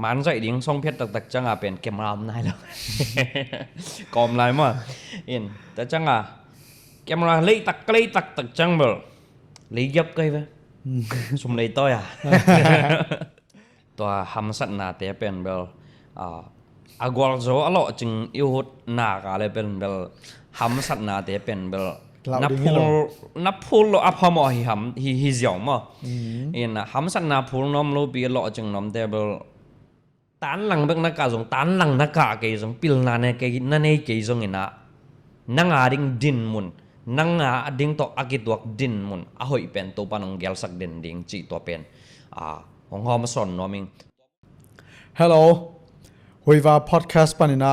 มันใจดิ้งส่งเพชรตักจังเป็นเกมรำนายแล้วกอมลายมั้งอินแต่จังเกมรำเลยตักจังเบลเลยยับกันไปสมเลยตัวตัวฮัมสัตนาเตเป็นเบลกวาลโซอลอจึงอิวดนากอะไรเป็นเบลฮัมสัตนาเตเป็นเบลนับพูลอัพฮามอฮิเจียวมั้งอินฮัมสัตนาพูลน้อมโลบีลอจึงน้อมเตเบลตันหลังเบกนักการส่งตันหลังนักการเกยส่งพิลนาเนเกยนั่นเองเกยส่งอินะนังอาดิ้งดินมุนนังอาดิ้งตัวอากิตัวดินมุนอาหอยเป็นตัวปานองเกลสักดินดิ้งจีตัวเป็นของฮอมสอนน้อมิง Hello หุยว่า podcast ปานินะ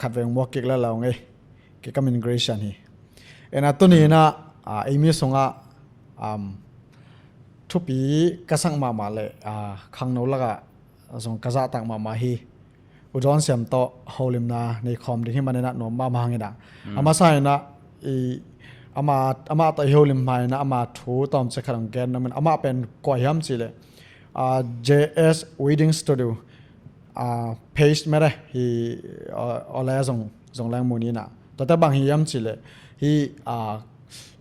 ขัดเวงวอกเกกแล้วเราไงเกกกับ immigration ฮีเอ็นตัวนี้นะเอมี่ส่งทุปีกระสังมาเลยขังโนลักส่งกระซาตักมาฮีอุดรเสียมโตฮอลิมนาในคอมที่มันนะหนอมมาหังนะอามาใส่นะอามาตัวฮอลิมมานะอามาทูตอมเสกขังแกนนะมันอามาเป็นก่อยย้ำสิเลยJS Wedding Studio page ไม่ได้ฮีอะไรส่งแรงมูนี่นะแต่บางฮีย้ำสิเลยฮี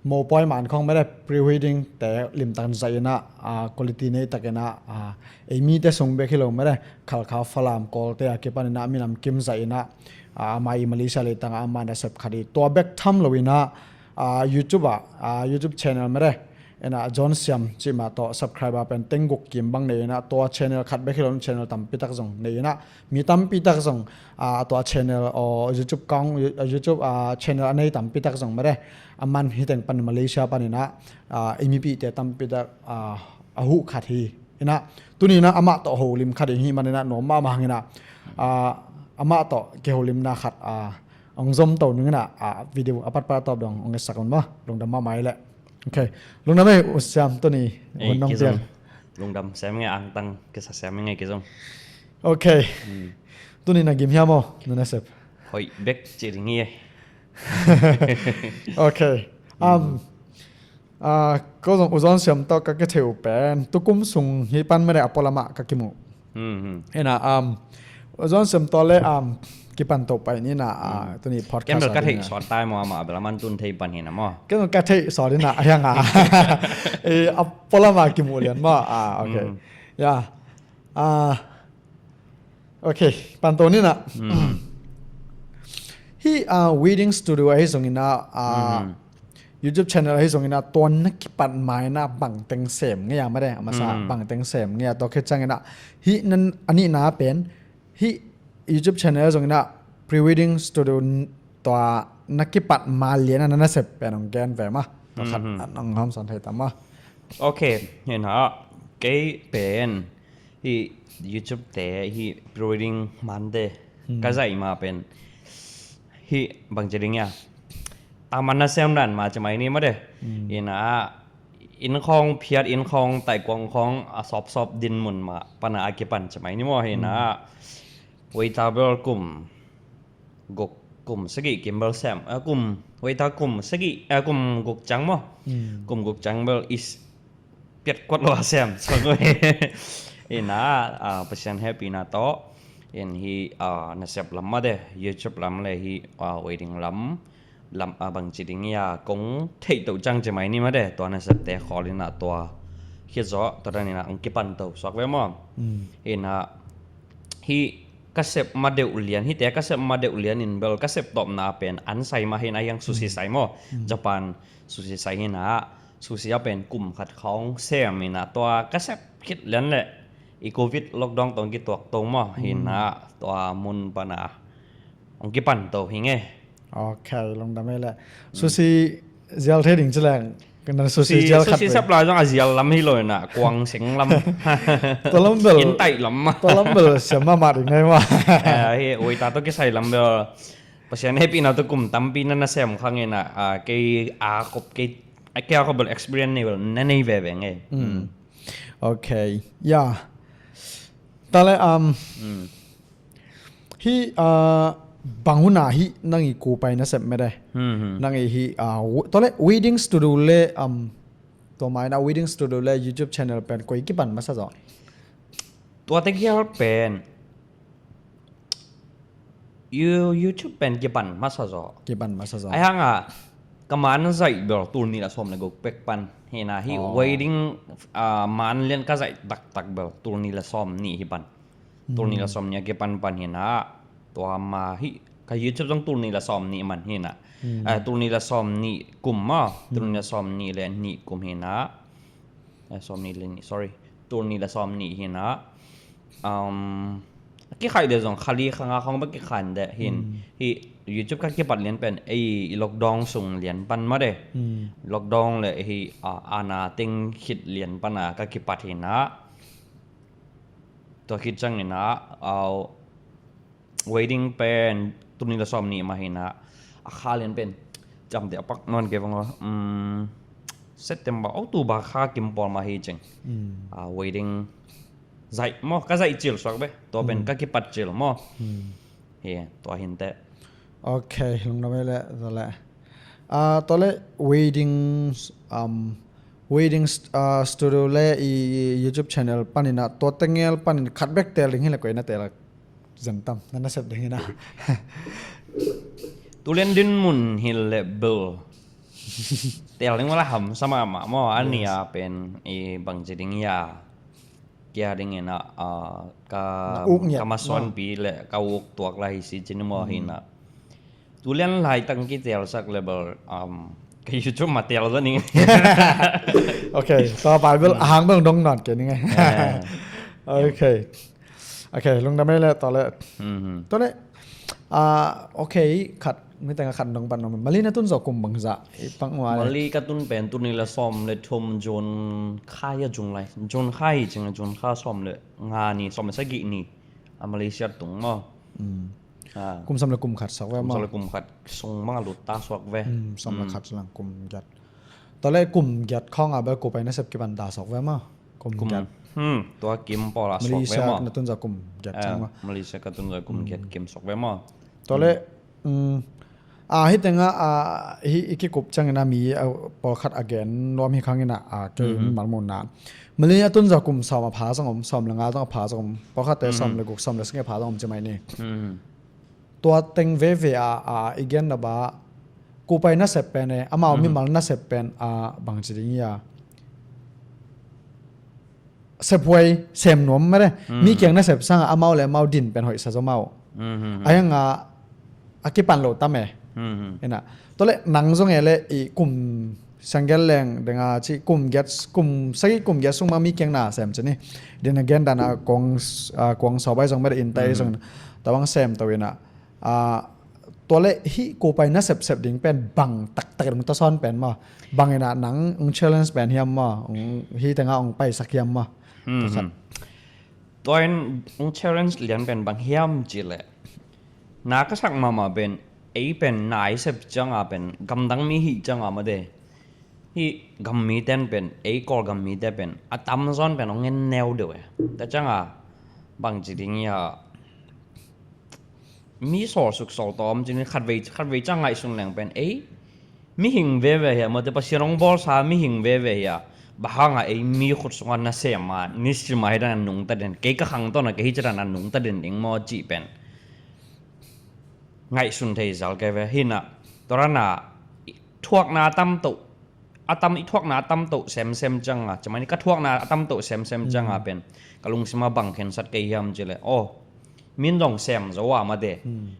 โมปอยมันคงไม่ได้ pre wedding แต่ลิมตันใจนะquality ในตะกันนะมีแต่ส่งเบคิโลไม่ได้ข่าวฟลามกอลแต่เก็บปันนะมีนำกิมใจนะมามาเลเซียเลยตั้งอามาได้เสพคดีตัวเบคทำเลยนะYouTube YouTube channel ไม่ได้จอห์นเซียมจิมาต่อ subscriber เป็นเต็งกุกกิมบังเนี่ยนะตัว channel ขัดเบคิโล channel ตั้มปิดตักส่งเนี่ยนะมีตั้มปิดตักส่งตัว channel YouTube กล้อง YouTube channel อันนี้ตั้มปิดตักส่งไม่ได้อามันฮิตเองปันมาเลเซียปันนะMEP แต่ตั้มปิดตักหูขัดฮีนะตัวนี้นะอามาต่อหูลิมขัดฮีมันนะหนอมมาหังนะอามาต่อเกหูลิมนะขัดองซอมตัวนึงนะวิดีโอปัดตอบดององสักคนมั้งลงดำมาไหมแหละโอเคลุงดำไม่อุตส่าห์ตัวนี้คนน้องเตียงลุงดำแซมไงอังตังก็แซมไงกี่ซงโอเคตัวนี้นักกิมยามอนั่นนะเสพหอยเบ็กจีริงเงี้ยโอเคก็ส่งอุจจาระเสียมต่อกับเทวเป็นตุกุมส่งฮิปันไม่ได้อปอลามะกับกิมุเห็นนะอุจจาระเสียมต่อเลยกิปันต่อไปนี่นะตัวนี้พอดแคสต์แกมันก็เทสอนตายมาเวลามันตุนเทปันเห็นนะมั้งก็มันก็เทสอนนี่นะยังอปอลามะกิมุเรียนมั้งโอเคโอเคปันตัวนี้นะที่wedding studio ให้ส่งอินะYouTube channel ให้ส่งอินะตัวนักปั่นไม้นะบังเต็งเสมเงี้ยไม่ได้เอามาสาบังเต็งเสมเงี้ยตัวแค่จังอินะที่นั้นอันนี้นะเป็นที่ YouTube channel ส่งอินะ pre wedding studio ตัวนักปั่นมาเลียนนั่นน่ะเสพเป็นองแกนแฝงมาตัวขัดน้องห้ามสอนไทยตามมาโอเคเห็นฮะเก๋เป็นที่ YouTube แต่ที่ pre wedding มันเดก็จะมาเป็นที่บางจริงเนี่ยตามมันน่ะเสียมดันมาจะไหมนี่มาเด้อินะอินคองเพียรอินคองไต่กวางคองสอบดินหมุนมาปนาอาเกปันจะไหมนี่มั้งเห็นนะเวทาเบลกลุ่มกลุ่มสกิกิมเบลแซมกลุ่มเวทากลุ่มสกิกลุ่มกุกจังมั้งกลุ่มกุกจังเบลอิสเปียดกวดลัวแซมส่วนก็เห็นนะpercent happy na to in hi nasep lamma de YouTube lam le hi waiting lam bang chiding ya kong thei to chang che mai ni ma de to nasep te kholina to hi zo to da ni na ang kipan to sok ve mo in hi kasep ma de ulian hi te kasep ma de ulian in bel kasep top na pen an sai ma hin ayang susi sai mo Japan susi sai hi na susi ya pen kum khat khong sem ina to kasep kit len le i covid lockdown tong ki tok tong mo hina to mun pana ong ki pan to hinge โอเคลงดำไม่ละซูซี่เจลเทดิ้งจะแรงกันนั้นซูซี่เจลขัดซูซี่สับลายต้องอาเจลล้ำให้เลยนะกวางเสียงล้ำตัวล้ำเบลกินไตล้ำตัวล้ำเบลเสียมาถึงไงวะเฮ้ยโอ้ยตาตัวกี่ใส่ล้ำเบลเพราะฉะนั้นให้ปีน่าตัวกลุ่มตั้มปีนั่นน่ะเสียมข้างเงี้ยนะเกี่ยกบเกี่ยกบเบล experience นี่เบลนั่นนี่แบบไงโอเคย่าตอนแรกที่บางหุ่นที่นั่งอีกูไปนะเสร็จไม่ได้นั่งอีที่ตอนแรก wedding studio เลยตัวไม้นะ wedding studio เลย YouTube channel เป็นกุยกี่ปันมาซะจ๊ะ ตัวเต็กเฮียเป็นYouTube เป็นกี่ปันมาซะจอ Kiban masa za. ไอ้ห่างกำมันใจเบลตูนี่ละสมเลยกูเป็กปันเฮน่ะฮี waiting มันเรียนก็ใจตักเบลตูนี่ละสมนี่ฮิปันตูนี่ละสมเนี่ยกี่ปันเฮน่ะตัวมาฮีก็ YouTube ต้องตูนี่ละสมนี่มันเฮน่ะตูนี่ละสมนี่กลุ่มมาตูนี่ละสมนี่เลยนี่กลุ่มเฮน่ะสมนี่เลยนี่ sorry ตูนี่ละสมนี่เฮน่ะกี่ใครเดี๋ยวส่งขาลีข้างเขาไม่กี่ขันเดเห็นที่ YouTube ก็กี่ปัดเลี้ยนเป็นไอ้ล็อกดองส่งเหรียญปันมาเด้ล็อกดองเลยที่อาณาติงคิดเหรียญปันก็กี่ปัดเห็นนะตัวคิดจังเนี่ยนะเอา waiting เป็นตุนิลสอมนี่มาเห็นนะค่าเหรียญเป็นจำเดี๋ยวปักนอนเก็บไว้September October ค่ากิมปอลมาเห็นจังwaitingใจมั่วก็ใจจิลสักเบ้ตัวเป็นก็คิดปัดจิลมั่วเฮ้ตัวเห็นแต่โอเคลงน้ำไปแล้วตัวละตัวละ wedding studio เล่ YouTube channel ปันนี่นะตัวตั้งเงี้ยปันคัดแบ็กเตลิงให้ละก่อยนะแต่ละจันตั้มนั่นน่ะเสพได้ไงนะตัวเล่นดินมุนฮิลเลเบลแต่เรื่องว่าทำสมาหมามั่วอันนี้เป็นบางจิงยาkia dengan kamason pi le kawuk tuak lai si jenemo hina tulian lai tang kita sak level ke YouTube material tu ni โอเคต่อไปเบิ่งหางเบิ่งดงนอนกันยังไงโอเคลงได้ไม่แล้วต่อเลยตัวนี้โอเคขัดไม่แต่งขัดดงปันนมาลีนะตุ้นสกุมบังจะปังว่ามาลีก็ตุ้นเป็นตุ้นนี่ละซ้อมเลยทมจนค่ายจุงไรจนค่ายจริงจนค่าซ้อมเลยงานนี่ซ้อมสักกี่นี่มาเลเซียตรงมั้งกุมสำหรับกุมขัดสักแวมั้งสำหรับกุมขัดส่งมั้งหลุดตาสักแวสำหรับขัดสำหรับกุมยัดตอนแรกกุมยัดข้องเบลกูไปในสัปกิบันดาสักแวมั้งกุมยัดตัวกิมปอละสักแวมั้งมาเลเซียตุ้นสกุมยัดจังวะมาเลเซียก็ตุ้นสกุมยัดกิมสักแวมั้งตอนแรกฮิตnga iki kup changena mi polkhat again nom hi khangena ke malmon na mali atun za kum sama pha sangom som langa tang pha sangom polkhat te som le guk som le singe pha sangom chemai ni to teng ve again na ba ku pai na sep pen e amao mi mal na sep pen bang chiring ya sep wei sem nom ma de mi kyang na sep sang amao le mau din pen hoi sa zo mau ayanga akipan lo ta me ena tole nang zong ele I kum sangel leng denga chi kum sai kum get sung ma mi kyang na sem chani den again dana kong sabai zong mer in tai zong tawang sem tawena tole hi ko pai na sep ding pen bang tak ding to son pen ma bang ena nang challenge pen hiam ma hi tanga ong pai sakyam ma toin challenge lian pen bang hiam chile na ka sak ma benเป็นนายเสพจังเป็นกำดังมีหิจังมาเดฮีกำมีเต้นเป็นกอลกำมีเต้เป็นตามซ้อนเป็นองเงินแนวเดียวแต่จังบางทีเนี่ยมีสอสุกสอตอมจริงขัดเวจังไงส่งแหล่งเป็นมีหิงเว่เฮียมาเดปัสยองบอลสามีหิงเว่เฮียบางมีขุดสวนน่ะเสียมานิสมาให้ด้านนุ่งตะเด่นเกย์ก็ขังต้นน่ะเกย์จะด้านนุ่งตะเด่นเองมอจีเป็นไงสุนทรจัลเกเวหินะตอนนั้นทวกนาตั้มตุตั้มอีทวกนาตั้มตุเซมจังจะมันนี่ก็ทวกนาตั้มตุเซมจังเป็นกลุงสิมาบังเห็นสัตว์เกียมจิเลยโอ้มินลงเซมจะว่ามาเด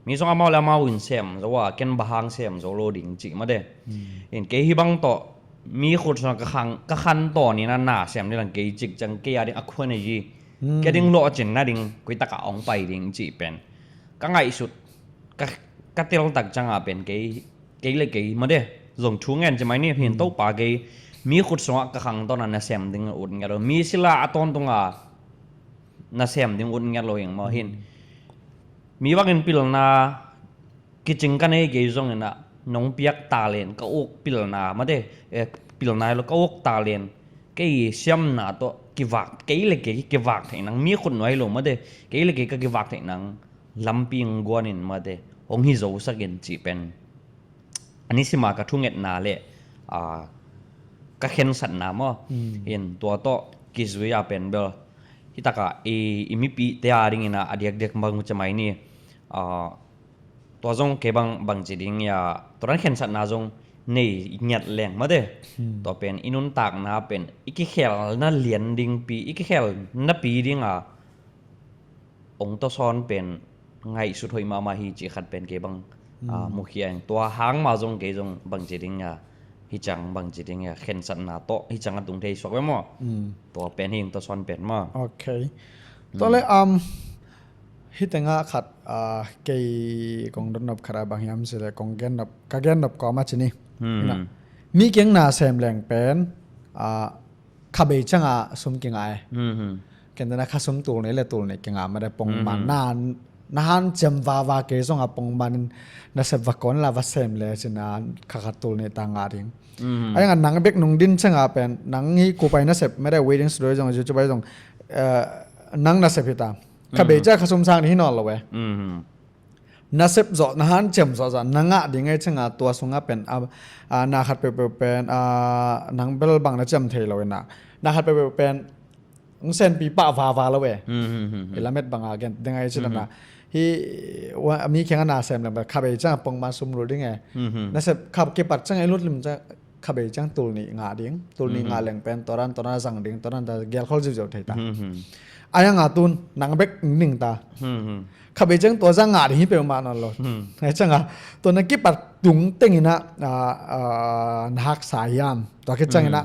มีสองอามาแล้วมาวินเซมจะว่าเก็นบะฮังเซมจะโลดิ่งจิมาเดเห็นเกย์บังโตมีคนสองกะขันต่อนี่นั่นน่ะเซมนี่หลังเกย์จิกจังเกย์ดิ่งอักวนนี่จีเกย์ดิ่งโลจินน่ะดิ่งกุยตะกะอองไปดิ่งจิเป็นก็ไงสุดก็เตลตักจังเป็นเกย์เลยเกย์มาเด้ส่งช่วงเงินจะไม่เนี่ยเห็นโต๊ะปาเกย์มีขุดสวะกระขังตอนนั้นน่ะเสียมดึงอุ่นกันเรามีศิลาตอนตรงน่ะเสียมดึงอุ่นกันเราอย่างมาเห็นมีว่ากันปิลนากิจกันให้เกย์ส่งน่ะน้องเปียกตาเลนก็อกปิลนามาเด้ปิลนาแล้วก็อกตาเลนเกย์เสียมน่ะตัวกิวักเกย์เลยเกย์กิวักให้นังมีคนน้อยลงมาเด้เกย์เลยเกย์ก็กิวักให้นังลำปิงกวนินมาเด้องฮิโซสักเงินจีเป็นอันนี้สิมากระทุ่งเงินนาเลยก็เห็นสัตว์น้ำเห็นตัวโตกิจวิยาเป็นเบล hitaka imipi te aring ina adiak dek bang macamai ni to jong ke bang jiding ya toran khen sat na jong nei nyat leng ma de to pen inun tak na pen iki khel na lian ding pi iki khel na pi ding ong to son pen ngai su thoi ma hi chi khat pen ke bang mukhiang to hang ma jong ke jong bang jiding ya hi chang bang jiding ya khen sat na to hi chang atung thei sok we mo to pen hi to son pen ma okay to le hi tenga khat ke kong don nop khara bang yam se le kong gen nop ka gen nop ko ma chini na mi keng na sem leng pen khabe changa sum king ai ken na kha sum tul ne le tul ne kenga ma da pong man na han chem wa ke song a pong man na se va kon la va sem le china kha kha tul ne ta nga ring ai nga nang bek nung din changa pen nang hi ko pai na se ma da waiting story jong ju chu bai jong nang na se pita khabe cha kha sum sang ni no lo we na sep zo na han chem zo za na nga ding ai changa tua sunga pen na khat pe pen nang bel bang na chem thei lo na khat pe pen ng sen pi pa va lo we elamet bang again ding ai china na hi wa mi khenga na sem la khabe cha pong ma sum ro ding ai na sep khab ke pat chang ai lut lim cha khabe chang tul ni nga ding tul ni nga leng pen toran sang ding toran da gel khol jiu thei ta aya nga tun nang bek ning ta khabe chang to jang nga hi pe ma na lo ai changa to na ki pat tung teng ina hak sayam to ke chang ina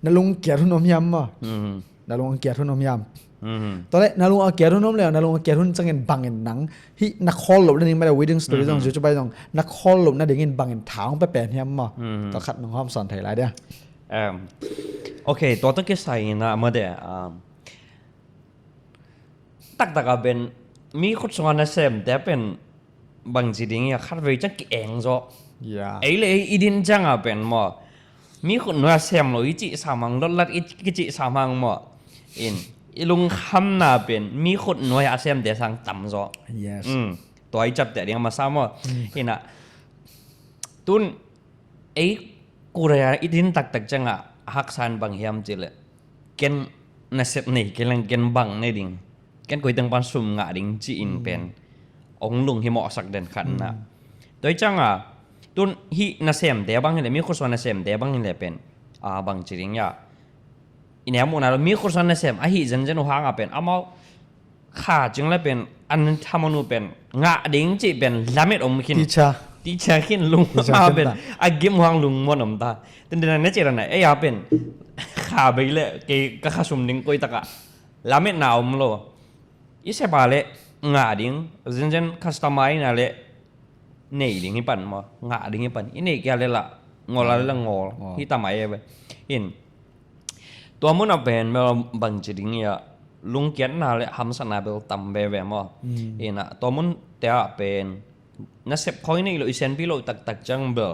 na lung kyer hunom yam ma na lung kyer hunom yam to le na lung kyer hunom le na lung kyer hun chang en bang en nang hi na khol lo ni ma da wedding story jong ju chu bai jong na khol lo na ding en bang en thang pe pen yam ma to khat nong hom son thai lai dia okay to ke sai na ma de tak ben mi khut songa na sem te pen bang jiding ya khat ve chak ki eng zo ai le idin changa pen mo mi khut no sem lo ichi samang lot lat ichi samang mo in ilung kham na pen mi khut no ya sem de sang tam zo yes to ai chap te ding ma sa mo ina tun ai kurea idin tak changa hak san bang hiam chile ken na set nei kelang ken bang ne ding ken koi tang pan sum nga ding chi in pen ong lung hi mo sak den khan na toi changa tun hi na sem de bang le mi khoswa na sem de bang le pen bang chiring ya ine mo na mi khoswa na sem hi jen ho hanga pen amao kha jing la pen an thamanu pen nga ding chi pen lamet om kin ti cha kin lung ma pen gim hang lung mo nom ta tin den na che na ya pen kha be le ke ka kha sum ding koi taka lamet na om lo ise bale nga ding jen customer na le nei ding hi pan mo nga ding hi pan ini kya le la ngol la ngol hi tamai e in to mo na ben me bang chi ding ya lung kian na le ham sana bel tam be ve mo ina to mun te a pen na sep khoi nei lo isen pi lo tak chang be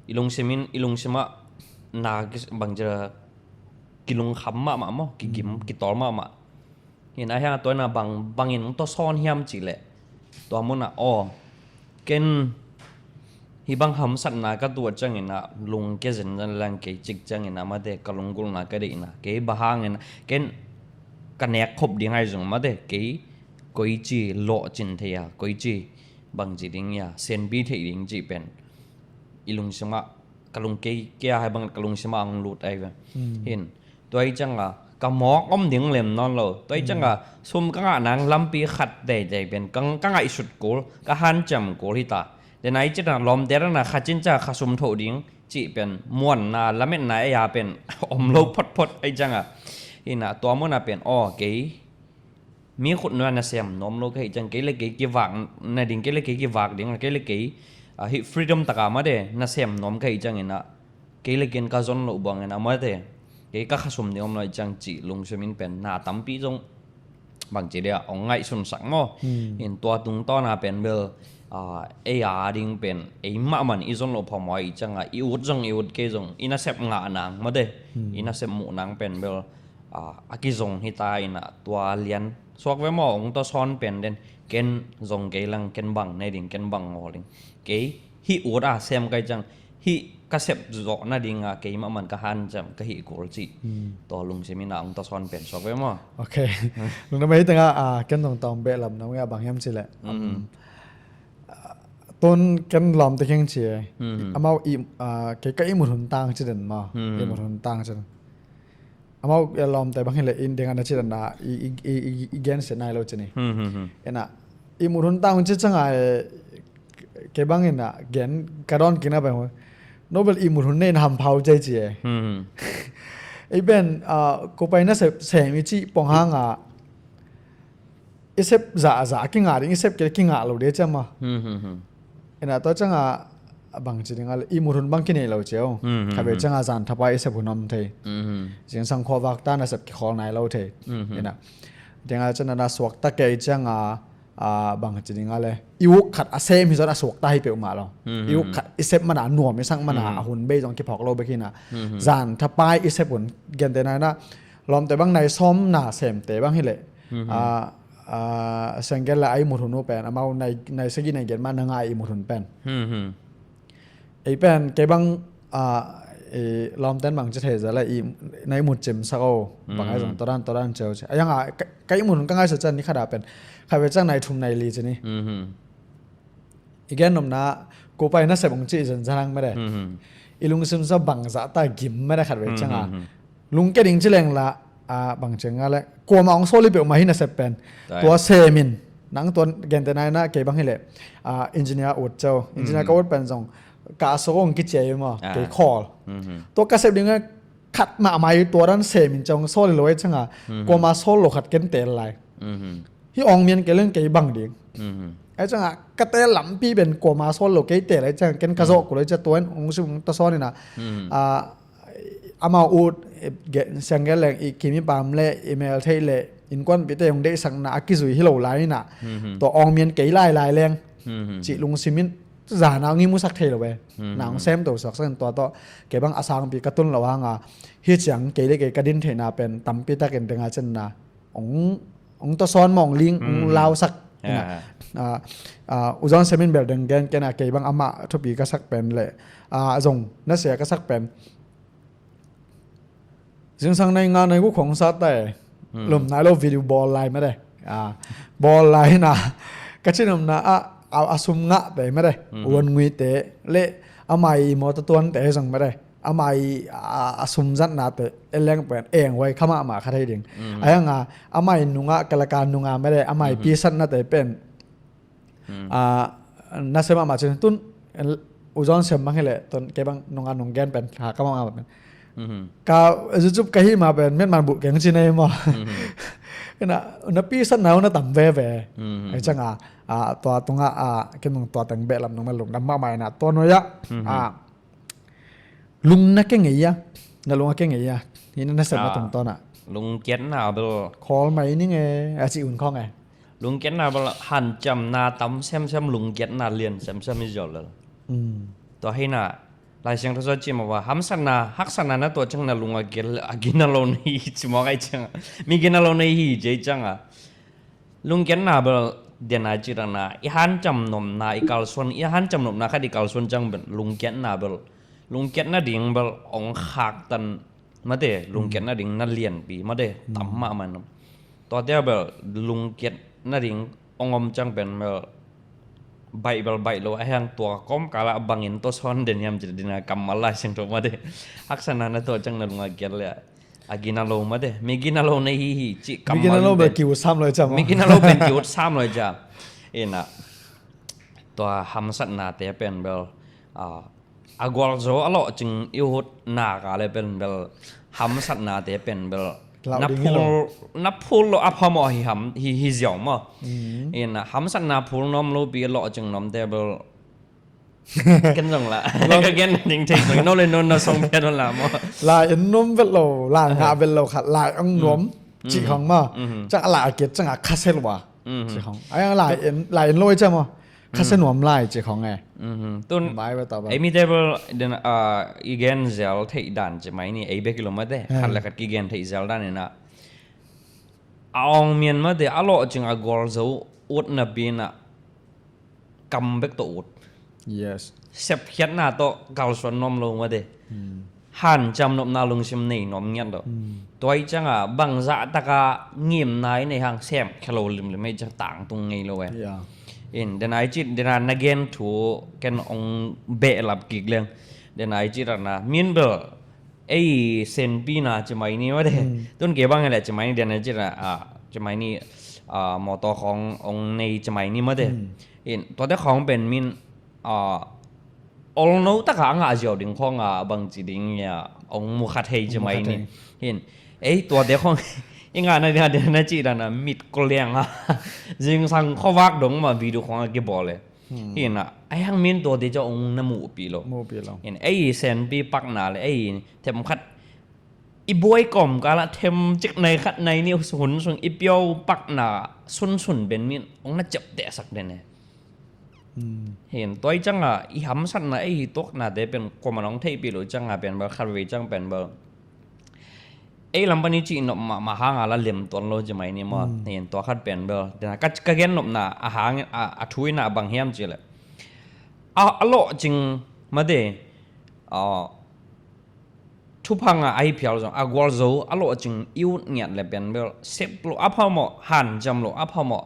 ilung sima na bang jera kilung kham ma mo ki gim ki tol ma ina ha to na bangin to son hiam chi le to mo na ken hi bang ham sat na ka tu chang ina lung ke zen lang ke chik chang ina ma de kalung gul na ka de ina ke bahang ina ken kanek khop ding ai jong ma de ke koi chi lo chin the ya koi chi bang ji ding ya sen bi the ding ji pen ilung sima kalung ke hai bang kalung sima ang lut ai wa hin toi chang ka mok om ding lem non lo toi chang sum ka nga nang lampi khat de de ben ka nga isut kol ka han cham kol hi ta de nai chita lom der na khachin cha khasum tho ding chi pen muan na lamet na ya pen om lo phot ai chang ina to mo na pen ke mi khut no na sem nom lo ke chang ke le ke ki wak na ding ke le ke ki wak ding ke le ke hi freedom taka ma de na sem nom ke chang ina ke le ken ka zon lo bang ina ma de ke ka khasum ni om noi chang chi lung semin pen na tampi jong bang chi dia ong ngai sun sak mo in to tung to na pen bel ding pen ma man izon lo phomoi changa i ut ke jong ina sep nga nang ma de ina sep mu nang pen bel aki jong hi ta ina tua lian sok ve mo ong to son pen den ken jong ke lang ken bang ne ding ken bang ngoling ke hi ut sem kai chang hi kasep zo na dinga ke ma man ka han jam ka hi kol chi to lung semina ong to son pen so ve mo okay lung na mai tanga ken tong tong be lam na nga bang yam chi le ton ken lam te kheng chi amau i ke ka i mu hun tang chi den ma i mu hun tang chen amau lam te bang hele in denga na chi den na i gen se nai lo chi ni ena i mu hun tang chi changa ke bang ina gen karon kina ba Nobel i mu hun nei ham phau chai chi ai ben ko pai na se mi chi pong hang isep za ki nga ring isep ke ki nga lo de chama ena to changa bang chi ngal i mu hun bang ki nei lo cheo ka be changa zan thapa isep hunom thei jing sang kho wak ta na sep ki khol nai lo thei ena denga chana na swak ta ke changa bang chi ngal le iu khat a sem hi zon a swak ta hi pe ma lo iu khat isep mana nuam mi sang mana hun be jong ki phok lo be ki na zan thapa isep hun gen de na na lom te bang nai som na sem te bang hi le sengel la ai mu thunu pen amau nai segi nai gen ma na ngai mu thun pen ai pen ke bang lom ten bang che the za la i nai mu chem sa o bang ai jong toran cheu ayang kai mu thun ka ngai sa chan ni khada pen khai ve chang nai thum nai li chini igen nom na ko pai na se bang chi jan jarang ma de ilung sim sa bang za ta gim ma da khat ve chang lung ke ding chileng la bang chenga le ko ma ong soli pe ma hin se pen to semin nang ton gen te nai na ke bang hele engineer ut chau engineer ka ut pen jong ka so ong ki che ma ke call to ka se ding khat ma mai to ran semin chong soli loi changa ko ma sol lo khat ken tel lai hi ong mien ke leng ke bang ding ai changa ka te lam pi ben ko ma sol lo ke te lai chang ken ka zo ko le cha toin ong sum ta so ni na ama ut sangel leng i kimi pam le email thei le in kon bi te ong de sang na ki zui hi lo lai na to ong mien ke lai leng chi lung simin za na ngi mu sak thei lo we na ong sem to sak san to ke bang asang pi ka tun lo nga hi chang ke le ke ka din the na pen tam pi ta ken denga chen na ong to son mong ling ong lao sak uzon semin ber deng gen ken ke bang ama thopi ka sak pen le zong na se ka sak pen jing sang nai nga nai ku khong sa ta lum nai lo video ball lai ma de ball lai na ka chinom na asum nga te ma de won ngui te le amai mo ta tuan te jong ma de amai asum zat na te eleng pen eng wai khama ma kha thai ding ayanga amai nunga kalakan nunga ma de amai pi sat na te pen na sema ma chen tun uzon sem mang hele ton ke bang nunga nung gen pen ha kama ma pen ka jup kahi ma ben men man bu keng chi nei ma na pi san nau na tam ve ai changa to tunga ken mong to tang be lam nong lung nam ma mai na to no ya lung na ke ngai ya na lung ke ngai ya ni na sa ma tong to na lung ken na bel call mai ni nge chi un khong nge lung ken na bel han cham na tam sem lung ken na lien sem mi jol la to hai na lai siang tho chi ma wa ham san na hak san na to chang na lunga gel agina lo nei chi mo gai chang mi gina lo nei hi je chang lung ken na bel den na chi na i han cham nom na i kal son i han cham nom na kha di kal son chang ben lung ken na bel lung ken na ding bel ong khak tan ma de lung ken na ding na lien pi ma de tam ma man to de bel lung ken na ding ongom chang ben bel bai lo ayang tua kom kala bangin to son den yam jadi na kamala sing to ma de aksana na to chang na lunga ger le agina lo ma de migina lo nei hi chi kamal migina lo be ki sam lo cham migina lo ben ki sam lo ja ena to ham sat na te pen bel agwal zo alo ching ihut na ka le pen bel ham sat na te pen bel na phul lo aphamo hi ziao ma in ham san na phul nom lo bi lo chang nom te bel ken jong la ka gen ding thei no le no na song pe la mo la in nom vel lo la nga vel lo khat la ong nom chi khong ma cha la ke chang kha sel wa chi khong ai la in loi cha ma kha se nom lai chi khong nge tun mai ba ta ba ai mi te bel den igen zel thei dan che mai ni ai be kilometer khat la khat ki gen thei zel dan na ong mien ma de alo ching a gol zo ut na bina kam bek to ut yes เสพเขียนหน้าโตกาลส่วนนมลงมาเดหันจำนบนาลงชิมนี่นมเงี้ยดอกตัวจังอ่ะบางจะตะกาเงียบนายในห้างแซมแค่เราลืมเลยไม่จะต่างตรงไงเลย yeah อินเดนไอจิตเดนนักเรียนถูกันองเบะลับกิกเลี้ยงเดนไอจิตนะมินเบอไอเซนปีน่าจะไม่นี่ว่าเดต้นเก็บบ้างไงแหละจะไม่เดนไอจิตนะจะไม่นี่มอตอขององในจะไม่นี่มาเดอินตัวเด็กของเป็นมินองโน้ตข้างอาเจียวดิ่งของบางจีดิ่งเนี่ยองมุขเทยจะไม่นี่เห็นไอตัวเด็กของยังไงนะเดี๋ยวนะจีนะมิดกเลียงจึงสั่งข้อวักดงมาวิดีโอของกี่บอลเลยเห็นไอ้หังมินตัวเดียวจะองน้ำมูปีโลเห็นไอ้เซนปีปักหนาเลยไอ้เทมคัดอีบวยก่อมกาละเทมจิกในคัดในนี่หุ่นส่งอีเปียวปักหนาสุนเป็นมินองน่าจับเตะสักเดนเนี่ยเห็นตัวจังอีหำสันนะไอ้ตัวน่าจะเป็นกว่ามันน้องเทปีโลจังเป็นแบบคาร์วีจังเป็นแบบไอ้ลำพันนี้จีนมาหางอะไรเลี่ยมตัวเราจะไม่เนี่ยมั้งเห็นตัวขัดเป็นเบลแต่ก็ก็เห็นนบน่ะหางทุยน่ะบางเฮียมจีเลยอโลจริงมาเดทุพังไอพิลจงกวาลโซอโลจริงอิวเนี่ยเลยเป็นเบลเซปโลอัพหมอหันจำโลอัพหมอ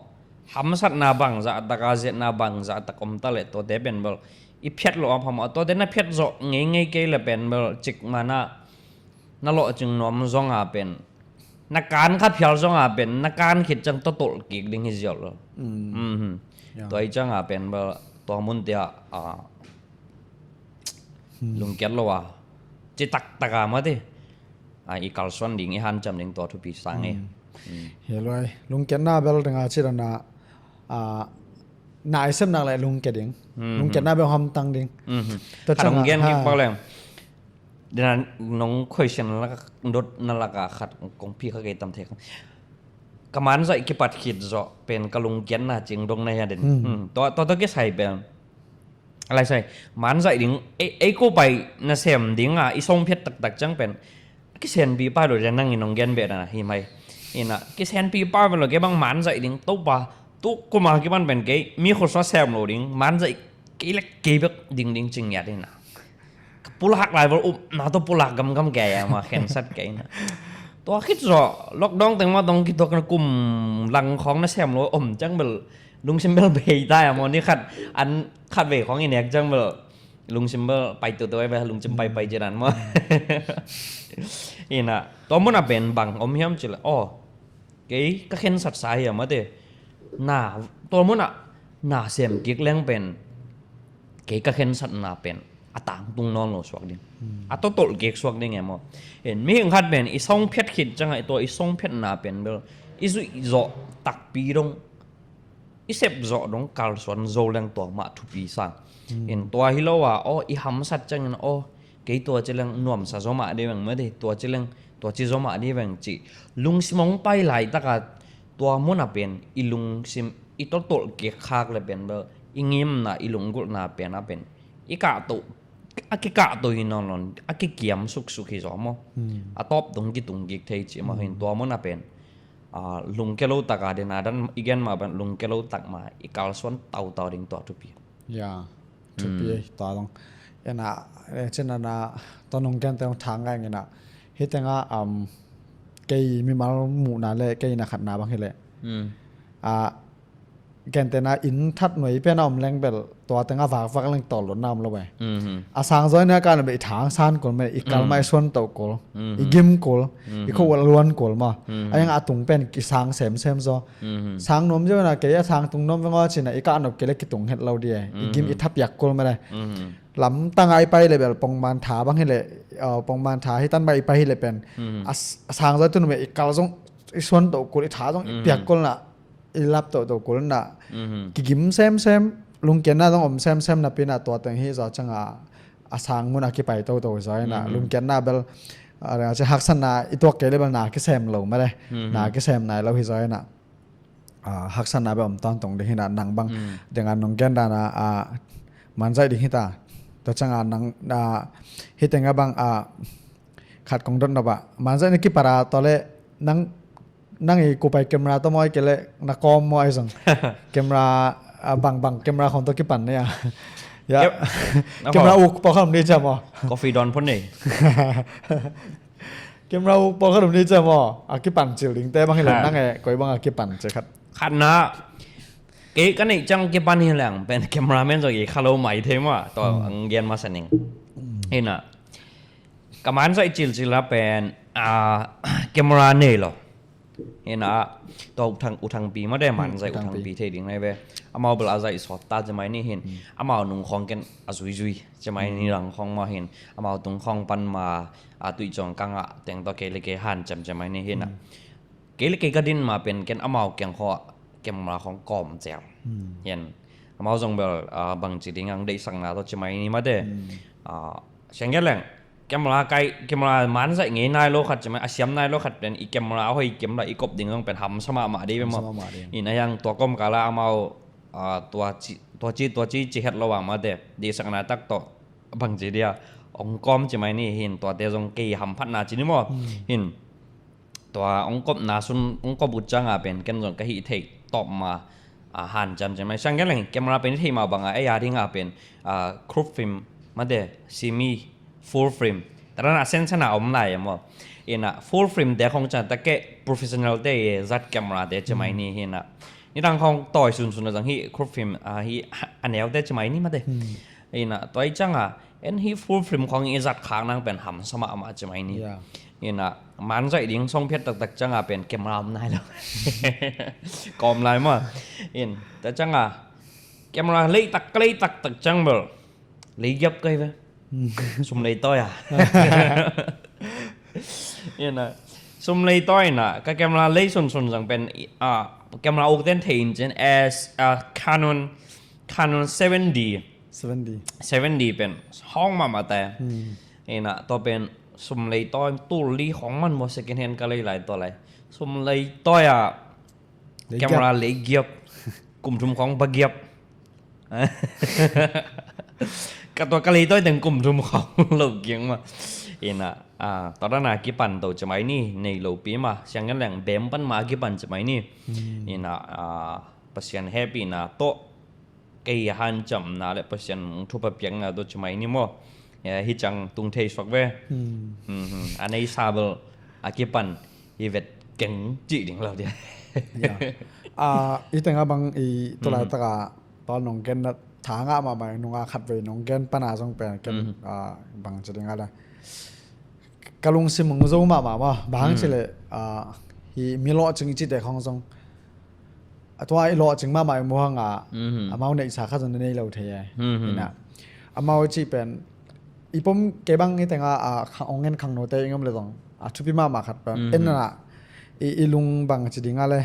หำสัตนาบังจะตะกาเจนาบังจะตะกมตะเลตัวเดเป็นเบลอีเพียดโลอัพหมอตัวเดน่ะเพียดโจเงี้ยเกลเป็นเบลจิกมานะนั่นแหละจึงน้อมจงเป็นนักการขับเพียรจงเป็นนักการคิดจังตัวกิกดิ้งฮิจิลตัวไอ้จังเป็นแบบตัวมุนเดียลุงเกลว่าจิตักตะกามาดิอีกาลส่วนดิ้งอีหันจำดิ้งตัวทุปีสังเองเฮ้ยเลยลุงเกลน่าเบลดึงอาชีพน่ะนายเส้นนักเลยลุงเกดิ้งลุงเกลน่าเบลหอมตังดิ้งแต่ลุงเกลที่บอกเลยเดี๋ยวน้องคุยเช่นแล้วก็รถนั่นแหละก็ขัดกงพี่เขาเกิดตำเทกกำมันจะอีกปัดขีดจะเป็นกระลุงเกียนน่ะจริงตรงในฮะเด่นตัวก็ใส่เป็นอะไรใส่มันใส่ดิ้งไอ้กูไปน่ะเสียมดิ้งอีส่งเพชรตักจังเป็นกิเซนปีป้าโดยจะนั่งอีน้องเกียนเบ็ดนะเห็นไหมเห็นกิเซนปีป้าเป็นหรอแกบางมันใส่ดิ้งตุ๊บป่ะตุ๊กกูมาแกมันเป็นแกมีคนสอนเสียมโหลดิ้งมันใส่แกเล็กแกแบบดิ้งจริงอย่างนี้นะpulak lah nah tu pulak gam gaya mah kensat kayak naตัวคิดจ่อล็อกดองแต่ว่าต้องคิดตัวกันกลุ่มหลังของนักแซมโลจังเบลลุงซิมเบลเบย์ได้อะมอนี่ขัดเวของอีเน็กจังเบลลุงซิมเบลไปตัวไปลุงจิมไปเจรันมั้งนี่นะตัวมันเป็นบังเฮียมจิละอ๋อเก๋ก็เข็นสัตว์สายอะมาเดน่าตัวมันน่าเสียมกิ๊กเลี้ยงเป็นเก๋ก็เข็นสัตว์น่าเป็นต่างตรงนอนเราสวกดิตัวตลเกกสวกดิไงมั้งเห็นมีขัดเป็นอีส่งเพชรขิดจังไอตัวอีส่งเพชรน่าเป็นเบลอีสุอีโจตักปีดงอีเสพโจดงกาลส่วนโจเลี้ยงตัวมาทุปีสังเห็นตัวฮิโลว่าอ๋ออีหำสัตจังอ๋อเกี่ยตัวจะเลี้ยงนวมสะสมมาได้แบบเมื่อเดตัวจะเลี้ยงตัวจิโจมาได้แบบจีลุงสิมองไปหลายตะกัดตัวมันน่าเป็นอีลุงสิมอีตัวตลเกกคากเลยเป็นเบลอีเงียมน่ะอีลุงกุน่าเป็นอีกะตุกะตัวหินนอนเกี่ยมสุกฮิจอมตอบตรงกิกเทจิมาเห็นตัวมันน่ะเป็นลุงเกลูตักเดนาดันอีกแกนมาเป็นลุงเกลูตักมาอีกาลส่วนเต่าดิ่งตัวทุกปีทุกปีตัวต้องเอ็น่ะเช่นนั้นตอนน้องแกนแต่ทางไงเงี้ยนะเฮ็ดแต่งเกยมีมาหมู่นาเลยเกยน่ะขัดนาบางทีเลยแกนแต่น่ะอินทัดหน่วยเป็นแรงเบลตัวแต่งฝากแรงต่อหล่นน้ำแล้วไปสางซ้อยเนี่ยการไปทางซานกลมาอีกกาลไม่ส่วนเต่ากลอีกิมกลอีกขวดล้วนกลมาไอ้ยังตุงเป็นกิสางเสมซอสางนมเจ้าน่ะเกยสางตุงนมเป็นว่าชินะอีกการแบบเกล็กกิตุงเห็ดเราเดียอีกิมอีทับอยากกลมาได้ลำตั้งไอไปเลยแบบปองมานถาบางให้เลยปองมานถาให้ตั้นไปให้เลยเป็นสางซ้อยตัวนึงอีกกาลส่งส่วนเต่ากลอีถาต้องเปียกกลน่ะอีรับตัวกลน่ะกิมเซมลุงเกียนน่าต้องเซมน่ะปีน่ะตัวแต่งให้จะจังสางมุนอากิไปตัวซอยน่ะลุงเกียนน่ะเบลอะไรจะหักสันน่ะอีตัวเกลเบลน่ะกิเซมลงมาเลยน่ะกิเซมน่ะเราฮิซอยน่ะหักสันน่ะแบบตอนตรงเด็กน่ะนังบังdenganลุงเกียนน่ะมันใจดิฮิตาตัวจังนังฮิตnga bangขัดของดนน่ะบะมันใจนี่กิปาราตอนเล่นั่งอีกูไปแคมราตัวมอยเกลนักคอมมอยสังแคมราบางแคมราของตัวกิปันเนี่ย ya Apa? kamera uk pakam ni jam mo coffee don pun ni kamera uk pakam ni jam mo akipan chil ding te bang hilang nang e koi bang akipan che khat ขันนะเก๋กันนี่จังเก็บปันนี่แหละเป็นแคมราแมนจากอีคาร์โลใหม่เทมว่าตัวเรียนมาสนิงเห็นนะกำมันใส่จิลละเป็นแคมราเน่หรอเห็นนะตัวอุทังปีไม่ได้มันใส่อุทังปีเทดิ้งไงเว้ยอามาเบลาใส่สอดตาจะไม่นี่เห็นอามาหนุ่งของกันจุยจะไม่นี่หลังของมาเห็นอามาตรงของปันมาตุยจงกังแต่งตัวเกลิเกหันจำจะไม่นี่เห็นนะเกลิเกก็ดินมาเป็นกันอามาเกียงคอแคมราของกอมเจ้าเห็นอามาจงเบลบางจีดิ้งยังได้สั่งนาตัวจะไม่นี่มาเด้เช่นกันแหละแคมรามันใส่เงี้ยนายโลขัดจะไหมอาเซียมนายโลขัดเป็นอีแคมราเอาอีแคมราอีกบดิ่งต้องเป็นทำสมามาดีไปหมดอีนั่นยังตัวก้มกาลาเอาตัวจีจิเฮ็ดระหว่างมาเด็ดีสักนาตักต่อบางจีเดียองกอมจะไหมนี่เห็นตัวเตจงกีหำพัดนาจีนี่มั้งเห็นตัวองกบนาซุนองกบุจังเป็นกันจงกะฮิเทคตอบมาหันจำจะไหมช่างกันเลยแคมราเป็นที่มาบางไอ้ยาที่งาเป็นครูฟิล์มมาเด็ซีมีfull frame แต่ละน่ะเส้นชนะอมไหนมั้งเห็นนะ full frame แต่ของจันตะเกะ professional เตะจัดแคมราเตะจะไหมนี่เห็นนะนี่ทางของต่อยสุนจังฮีครูฟิล์มฮีอันเดียวเตะจะไหมนี่มาเตะเห็นนะต่อยจังเอ็นฮี full frame ของอีจัดค้างนั่งเป็นหำสมามาจะไหมนี่เห็นนะมันใจดิ้งส่งเพชรตักจังเป็นแคมราอมไหนแล้วกอมไรมั้งเห็นแต่จังแคมราเลยตักจังเบลเลยยับกันไปซุ่มเลยต้อยเนี่ยนะซุ่มเลยต้อยนะก็แกมราเลยส่วนจังเป็นแกมราอุกเต้นเทียนเจน as Canon 7D 7D เป็นห้องมาแต่เนี่ยนะตัวเป็นซุ่มเลยต้อยตู้ลีของมันหมด second hand ก็เลยหลายตัวเลยซุ่มเลยต้อยแกมราเลยเกียบกลุ่มทุมของบะเกียบกับตัวกะลีต้อยถึงกลุ่มทุมของเหล่าเกียงมาเอ็นะตอนนั้นกี่ปันตัวจะไม่นี่ในเหล่าปีมาเสียงกันแหล่งเบมปันมากี่ปันจะไม่นี่เอ็นะปัศยันแฮปปี้นะโตเกี่ยหันจำนะและปัศยันทุบเปียงนะตัวจะไม่นี่มั้งฮิจังตุงเทสฟักเว้อันนี้ซาเบลกี่ปันอีเวทเก่งจีดิ่งเราเดียวอีแต่งบางอีตัวละตะตอนน้องเกนถางะมาน้องขัดไว้น้องเกนปัญหาจงเป็นกันบางจะได้อะไรกะลุงซิมงโจมาบางสิเลยฮีมีโลจึงจิตแต่ของจงตัวไอ้โลจึงมามัวงมาในสาขาจนในเราเทียนี่นะมาจีเป็นอีผมเก็บบังนี่แต่งองเงินขังโนเตยงมเลยต้องทุบิมาขัดเป็นเอ็นน่ะอีลุงบางจะได้อะไร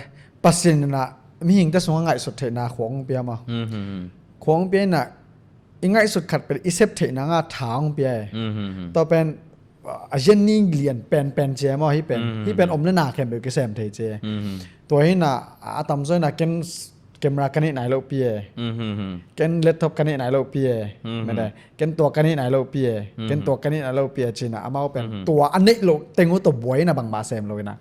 ปัสสินน่ะมีหิงแต่สวงไงสุดเทนาขวงเปียมาขวงเปียน่ะอีไงสุดขัดเป็นอีเซปเทนางาถางเปียต่อเป็นอาเจนนี่เลียนเป็นเจมาที่เป็นอมเนนาเข้มเป็นกระแสมเทเจตัวนี้น่ะตำซ้อยน่ะเกมรากันนี่ไหนเราเปียเกนเลปท็อปกันนี่ไหนเราเปียไม่ได้เกนตัวกันนี่ไหนเราเปียเกนตัวกันนี่ไหนเราเปียจีน่ะมาเป็นตัวอันนี้เราเต็งว่าตัวบวยน่ะบางมาเซมเลยนะ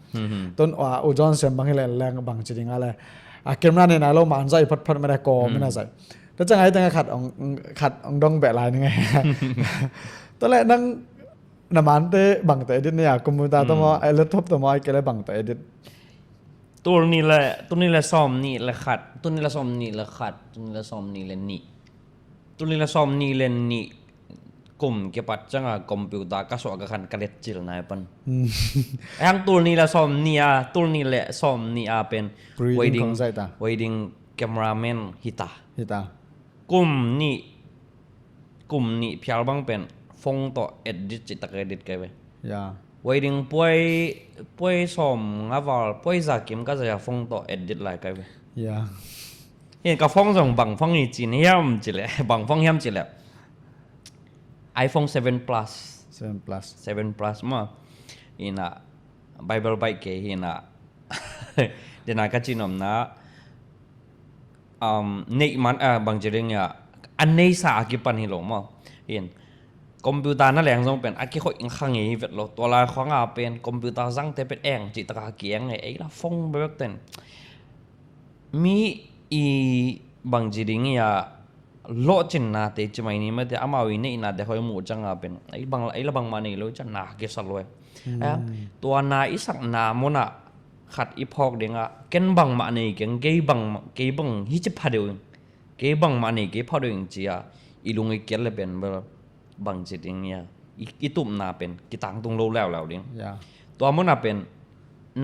ต้นอุจอนเซมบางแรงบางจริงอะไรเกมราเนี่ยไหนเราหมันใจพัดไม่ได้กอไม่น่าใส่แล้วจังไงจังขัดองดองแบบลายนึงไงตอนแรกนั่งน้ำมันเตะบังเตะดิเนี่ยคอมพิวเตอร์ตัวมาไอ้เลปท็อปตัวมาไอ้เกล้บังเตะดิตัวนี้แหละซ้อมนี่แหละขัดตัวนี้แหละซ้อมนี่แหละขัดตัวนี้แหละซ้อมนี่แหละนี่ตัวนี้แหละซ้อมนี่แหละนี่กลุ่มเก็บปัจจังคอมพิวเตอร์ก็สวกันกระเด็ดจิลนายปันทั้งตัวนี้แหละซ้อมนี่ตัวนี้แหละซ้อมนี่เป็น wedding cameraman ฮิตากลุ่มนี่เพียงบางเป็นฟงต่อ edit จิตตะเกดิตกันไปwedding ป่วยสมงาวป่วยจากกิมก็จะฟงต่อ edit หลายกันไปเห็นกับฟงส่งบังฟงนี่จีนเยี่ยมจีเลยบังฟงเยี่ยมจีเลย iPhone 7 plus มาเห็นBible Bike เห็นเดี๋ยวนักจีนอมนะนี่มันบางจีเรื่องเนี่ยอันนี้สากิปันฮิโลมาเห็นคอมพิวเตอร์นั่นแหละต้องเป็นอากิโคอิงขังอย่างนี้เวทเราตัวละของเป็นคอมพิวเตอร์สั่งแต่เป็นจิตตะเกียงไอ้ละฟงแบบนั้นมีบางจีดิ้งเนี่ย โลจินนาเตจไม่นี่มันเดอามาวินี่นาเดคอยหมู่จังอ่ะเป็นไอ้ละบางมานี่รู้จังนาเกสลวยตัวนาอิสักนามุนะขัดอีพอกเด้งอ่ะเก็นบางมานี่เก่งเกย์บังฮิจิพาเดียวเกย์บังมานี่เกย์พาเดียวจีอ่ะอีลุงอีเกลเลยเป็นบางจิตอย่างเงี้ยอีตุ่มนาเป็นกีตังตรงโลแล้วเด้งตัวมุนะเป็น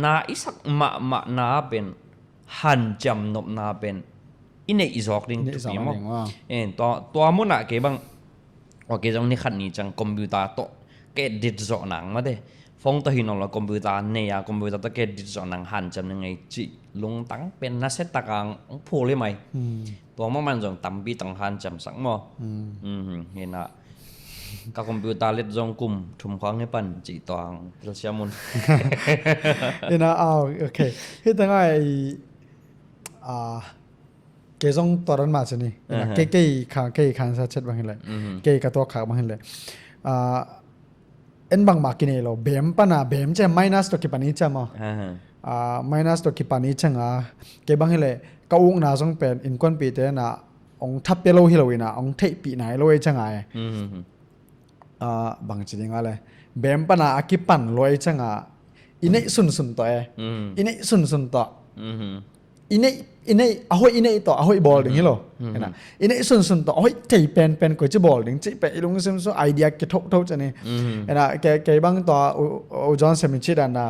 นาอิสักมานาเป็นหันจำนบนาเป็นอินเนอิจอกดิ้งทุกปีมั้งตัวมุนะเก็บังว่าเก็จังนี่ขันนี่จังคอมพิวเตอร์โตเก็ดิจิจอกหนังมาเด้ฟงตัวหินเราคอมพิวเตอร์เนี่ยคอมพิวเตอร์ตัวเก็ดิจิจอกหนังหันจำยังไงจีลงตั้งเป็นนักเซตตะกางพูดเลยไหมตัวมันจังตั้มปีตั้งหันจำสังมั้งเห็นอ่ะกับคอมพิวเตอร์เล็ดจงกุมทุ่มควางให้ปั่นจีตองเรื่องเสียมุนเห็นอ่ะโอเคเฮ้ยตั้งไงเกจงตัวนั้นมาใช่ไหมเกย์ขันสัตว์เช็ดบางทีเลยเกย์กับตัวขาบางทีเลยเอ็นบางมากินเอโลเบมปะนะเบมเจไม่นัสตัวกิปานิจมั้งไม่นัสตัวกิปานิจังเกย์บางทีเลยก็อุ้งน่าจงเป็นอินควันปีเตนะองทับเปโลฮิโลวินะองเทปีไหนโลยจังไงบางจริงอะไรเบมปะนะกิปันโลยจังอินเนสุนตัวอินเนสุนตัวอินเนเอาไว้อินเนต่อเอาไว้บอลอย่างนี้หรอนะอินเนสุนต่อเอาไว้ใจเป็นก็จะบอลอย่างที่ไปลงซึ่งไอเดียกระทบจะนี่นะแกบางตัวอุจารเซมิชิดันนะ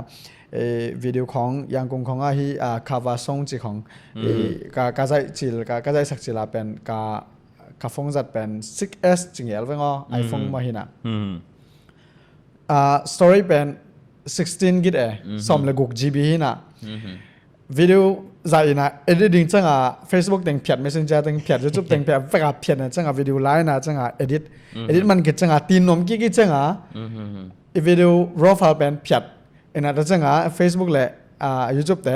วิดีโอของยังคงของที่คาวาซงจีของกาใจจิลกาใจสักจิลาเป็นกาฟงจัดเป็น 6S จริงเหรอเว้ยก็ไอโฟนมาหินะสตอรี่เป็น16 กิกสมเลย6 GB หินะวิดีโอใจนะediting จังFacebook แต่งเพียด Messenger แต่งเพียด YouTube แต่งเพียดเพียดนะจังวิดีโอไลน์นะจังedit มันกิจังตีนนมกี่จังวิดีโอ raw file เป็นเพียดนะจังFacebook เลยYouTube แต่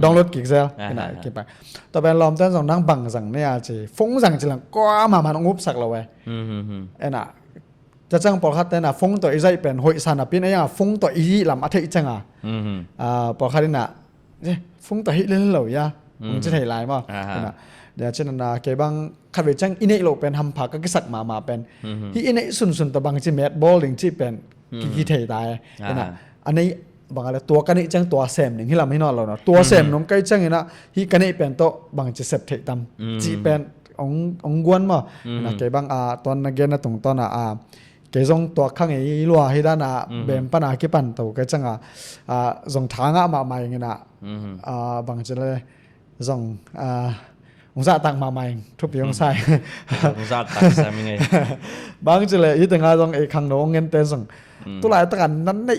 ดาวน์โหลดกี่เซลนะเก็บไปต่อไปลอมเต้นส่งนั่งบังสั่งเนี่ยจีฟงสั่งจีหลังก็มามันงุบสักเราเว้ยนะจะจังปอคัดแต่นะฟงตัวอีใจเป็นหอยสานปีนี่ฟงตัวอีลำอัฐอิจังปอคัดนี่นะฟงตัวฮิเล่นเหล่ายามันจะถ่ายลายมั้งนะเดี๋ยวเช่นนั้นเก็บังขัดไปจังอินเนโลเป็นทำผักก็กิสักมาเป็นที่อินเนสุนตัวบางจีแมทบอลลิงจีเป็นกี่ถ่ายตายนะอันนี้บางอะไรตัวกันนี่จังตัวเซมหนึ่งที่เราไม่นอนเราเนาะตัวเซมน้องใกล้จังนี่นะที่กันนี่เป็นโตบางจีเสพถ่ายตามจีเป็นองกวนมั้งนะเก็บังตอนนักเรียนนะตรงตอนเกจงตัวข้างไอ้ลัวให้ด้านเบมปันกี่ปันตัวก็จังจงทางมาใหม่เงี้ยนะบางทีเลยจงองศาต่างมาใหม่ทุกปีองศาองศาต่างใช่ไหมไงบางทีเลยอีแต่งานจงไอ้ข้างโน้นเงินเต็มจงตัวหลายต่างกันนั้นได้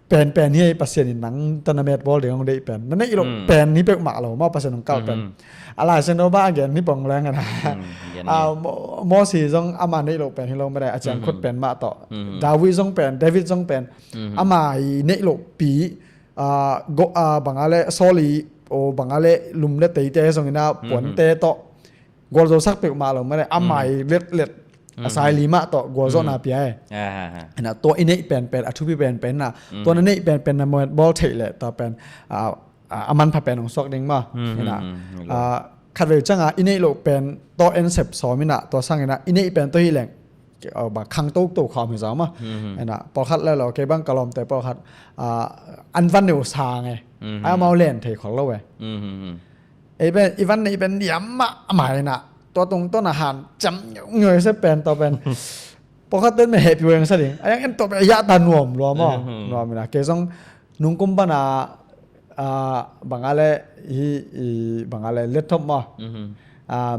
เป็นนี่ปัสเซียนหนังตอนนั้นเมทบอลเดี๋ยวองได้เป็นนั่นนี่เราเป็นนี่เป็นหมาเรามาปัสเซียนของเก่าเป็นอะไรเซนโนบ้าเงี้ยนี่ปองแรงกันนะมอสีจงอามาในโลกเป็นที่เราไม่ได้อาจารย์คดเป็นมาต่อดาวิดจงเป็นเดวิดจงเป็นอามาในโลกปีบางอะไรโซลีโอบางอะไรลุมเล็ดเตะจงนี่นะปวนเตะต่อกอลโจสักเป็นมาเราไม่ได้อามาเล็ดสายลิมาต่อกอลโจนาเปียนะตัวอินเนเป็นอัตุพิเป็นนะตัวนั้นเป็นนามวยบอลเทเลยต่อเป็นอามันผัดเป็นของซอกเด้งมานะขัดไปจังอินเนโลเป็นตัวเอ็นเซปสอมินะตัวสร้างนะอินเนเป็นตัวที่แหล่งแบบคังตัวความหิวสาวมานะพอคัดแล้วเราเก็บบ้างกระลอมแต่พอคัดอันวันเดียวสางไงไอ้มาเล่นเทของเราเว้ยไอ้เป็นอีวันนี้เป็นยำมะหมายนะตัวตรงต้นอาหารจำเงยเสเป็นตัวเป็นพอคัดเต้นไม่เห็บอยู่เองซะดิไอ้ยังตัวเป็นยะตาหน่วมรวมมั้งรวมนะเกซงนุ่งกุมปนาบางอะไรบางอะไรเล็ดทบมั้ง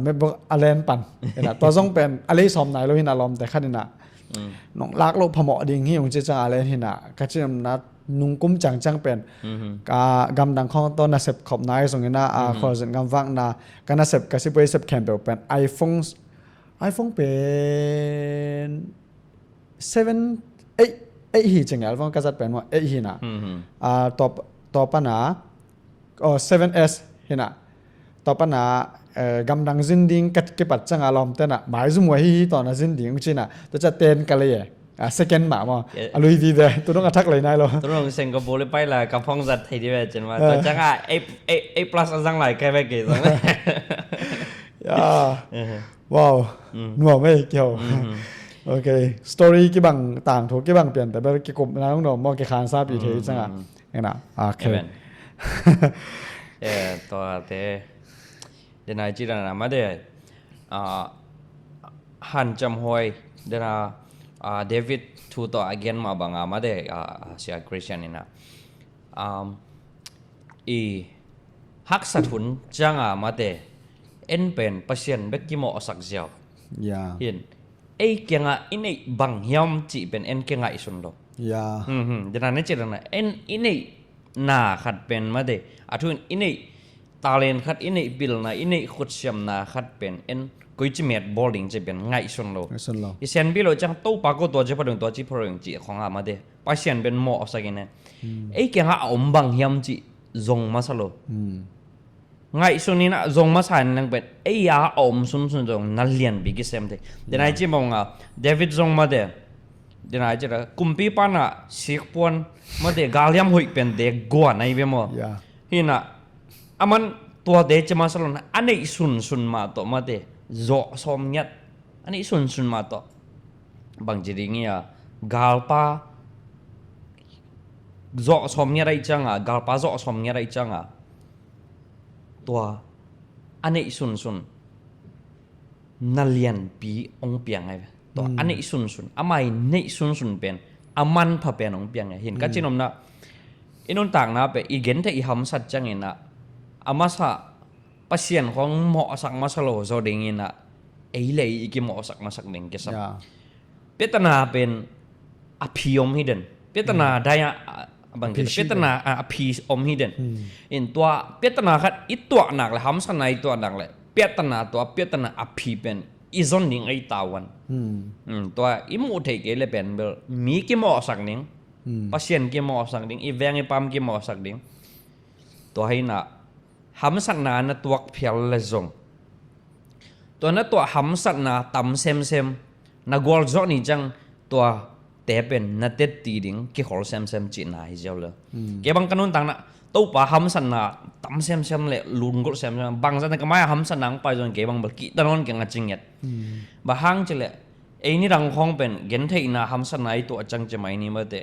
ไม่บอกอะไรปั่นนะตัวส่งเป็นอะไรสอมไหนเราเห็นอารมณ์แต่ขั้นนี้นะน้องลักโลพเหมาะดิ่งที่ของเจ้าอะไรเห็นนะก็จะนัดนุ่งกุ้มจังเป็นกำดังของต้นนับขอบนายส่งเงินนะขอสิ่งกำฟังนะการนับกสิบเซปแคมเปญเป็นiPhone เป็น7 8หีจังไง iPhone ก็จะเป็นว่า8หีนะต่อปัญหา7S เห็นนะต่อปัญหากำดังซินดิ้งกัดเก็บปัจจังอารมณ์แต่น่ะหมายสมวยที่ตอนนั้นซินดิ้งจริงน่ะตัวจะเต้นกันเลยsecond หมามั้งลุยดีเลยตัวต้องอัทักเลยนายเราตัวต้องเซ็งก็บอกเลยไปละกับฟองจัดไทยดีเวจนว่าตัวจังA plus จังไรแค่ไม่กี่จัง ว้าวนัวไม่เกี่ยวโอเคสตอรี่กี่บังต่างถูกกี่บังเปลี่ยนแต่แบบกี่กลุ่มนะน้องๆมองกี่คานทราบอยู่เท่จังอ่ะนี่นะโอเค ตัวเตเดนายจีรันมาเดฮันจำหอยเดนาเดวิดทูตัว again มาบังมาเดเสียคริสเตียนนี่นะอีฮักสัตุนจังมาเดเอ็นเป็นเปอร์เซ็นต์เบกกิโมอสักเจียว ya เห็นไอ้เกียงอินไอบังยอมจีเป็นเอ็นเกียงอิสุนโด ya เดนายจีรันเอ็นอินไอนาขัดเป็นมาเดอาทุนอินไอตาเลนขัดอินไอบิลนาอินไอขุดเสียมนาขัดเป็นเอ็นกุยจิเมียดบอลลิงจะเป็นไงสุนโล สุนโล อีเซนบิโลจังตู้ปากก็ตัวจะพอดึงตัวจีพอดึงจีของอามาเดไปเสียนเป็นหมอสักอย่างเนี่ยไอ้เกียงอมบังยอมจีจงมาสโลไงสุนีนะจงมาสานนังเป็นไอ้ยาอมสุนจงนั่นเลียนบิกิเซมเดเดี๋ยวนายจีมองอ่ะเดวิดจงมาเดเดี๋ยวนายจีละกุมปีปานะสิกปวนมาเดกาลยามหุยเป็นเด็กกวนไอ้เบมอ ya ฮินะอามันตัวเดจมาสลนะอันนี้สุนมาตัวมาเดโจสมยัดอันนี้สุนมาตัวบางจีริงอ่ะกาลปาโจสมยัดไอ้จังอ่ะกาลปาโจสมยัดไอ้จังอ่ะตัวอันนี้สุนนั่นเลียนปีองเปียงไงตัวอันนี้สุนอาไม่นี่สุนเป็นอามันพะเป็นองเปียงไงเห็นก็จีนอมนะอินุนต่างนะเป็นอีเกนเทอีหำสัจจังเงินะอามาสะปัสเซียนของหมอสักมาสโลโซดิงินะไอ้เลยอีกิหมอสักมาสักหนึ่งก็สัก ya เปตนาเป็นอภิยมฮิเดนเปตนาได้บางทีเปตนาอภิอมฮิเดนอินตัวเปตนาคัดอีตัวหนักเลยหำสันในตัวหนักเลยเปตนาตัวเปตนาอภิเป็นอีซอนนิ่งไอตาวันตัวอิมูเทเกเลเป็นเบลมีกิหมอสักหนึ่งปัสเซียนกิหมอสักหนึ่งอีแวงอีปามกิหมอสักหนึ่งตัวให้น่ะหำสันนานะตัวเพียรเลซงตัวนั้นตัวหำสันนาตำเซมนะกอลจอนี่จังตัวเตเป็นนัดเต็ดตีดิ่งกี่ขอลเซมจีน่าฮิเจ้าเลยเก็บบางกันนู้นต่างนะตู้ป่าหำสันนาตำเซมเลยลุนกอลเซมบางสันก็ไม่หำสันนังไปจนเก็บบางบกิตะนนเก่งจริงเนี่ยบางห้างจะเลยไอ้นี่รังของเป็นเกณฑ์ที่น่าหำสันนาตัวจังจะไม่นี่มาเด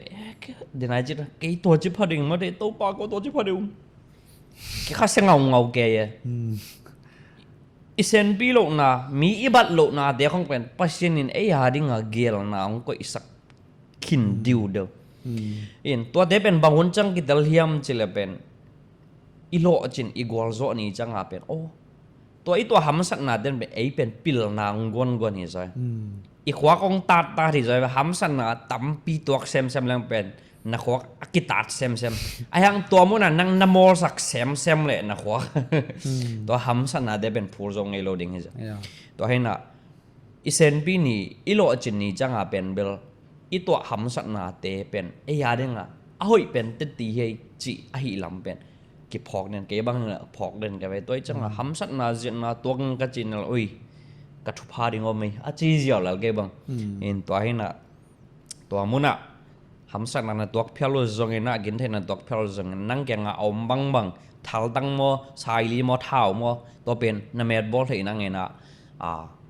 เดี๋ยวนายจิตไอ้ตัวจิพอดิ่งมาเดตู้ป่าก็ตัวจิพอดิ่งกี่ข้าเสียงเงาแกยอีเซนปีโลนามีอีบัดโลนาเดี๋ยวของเป็นปัสเซียนินไอ้หาดิ่งเกลนาองก็อีสักขินดิวเดียวอินตัวเดเป็นบางคนจังกิตลเฮียมจิเลเป็นอีโลจินอีกวลโซนี่จังอาเป็นโอ้ตัวอีตัวหำสักนาเดนเป็นไอ้เป็นปิลนางกวนนี่ใช่อีขวากองตาที่ใช่หำสักนาตั้มปีตัวเซมแล้วเป็นนักขวากกิตาเซมไอ้ยังตัวมันนั่งนโมสักเซมเลยนักขวาตัวหำสักนาเดเป็นพูดตรงไอ้โลดิ้งนี่ใช่ตัวให้น่ะอีเซนปีนี่อีโลจินนี่จังอาเป็นเบลอีตัวหำสักนาเตเป็นไอ้ยาเด้งอ่ะอ้อยเป็นติดตีให้จีไอ้ลำเป็นกิพอกเนี่ยเก็บบ้างเนี่ยพอกเดินกันไปตัวจังอ่ะหำสักนาจินนาตัวกันจินน่ะโอ้ยกัทุพาดิ่งอไม่อาจีเจียวแล้วเก็บบ้างอินตัวให้น่ะตัวมุน่ะหำสักนาตัวเพียรจงเงินน่ะกินเท่านั้นตัวเพียรจงนั่งแกงอ่ะอมบังทัลตั้งโมสายลีโมเท้าโมตัวเป็นน้ำเม็ดบอลที่นั่งเงินน่ะ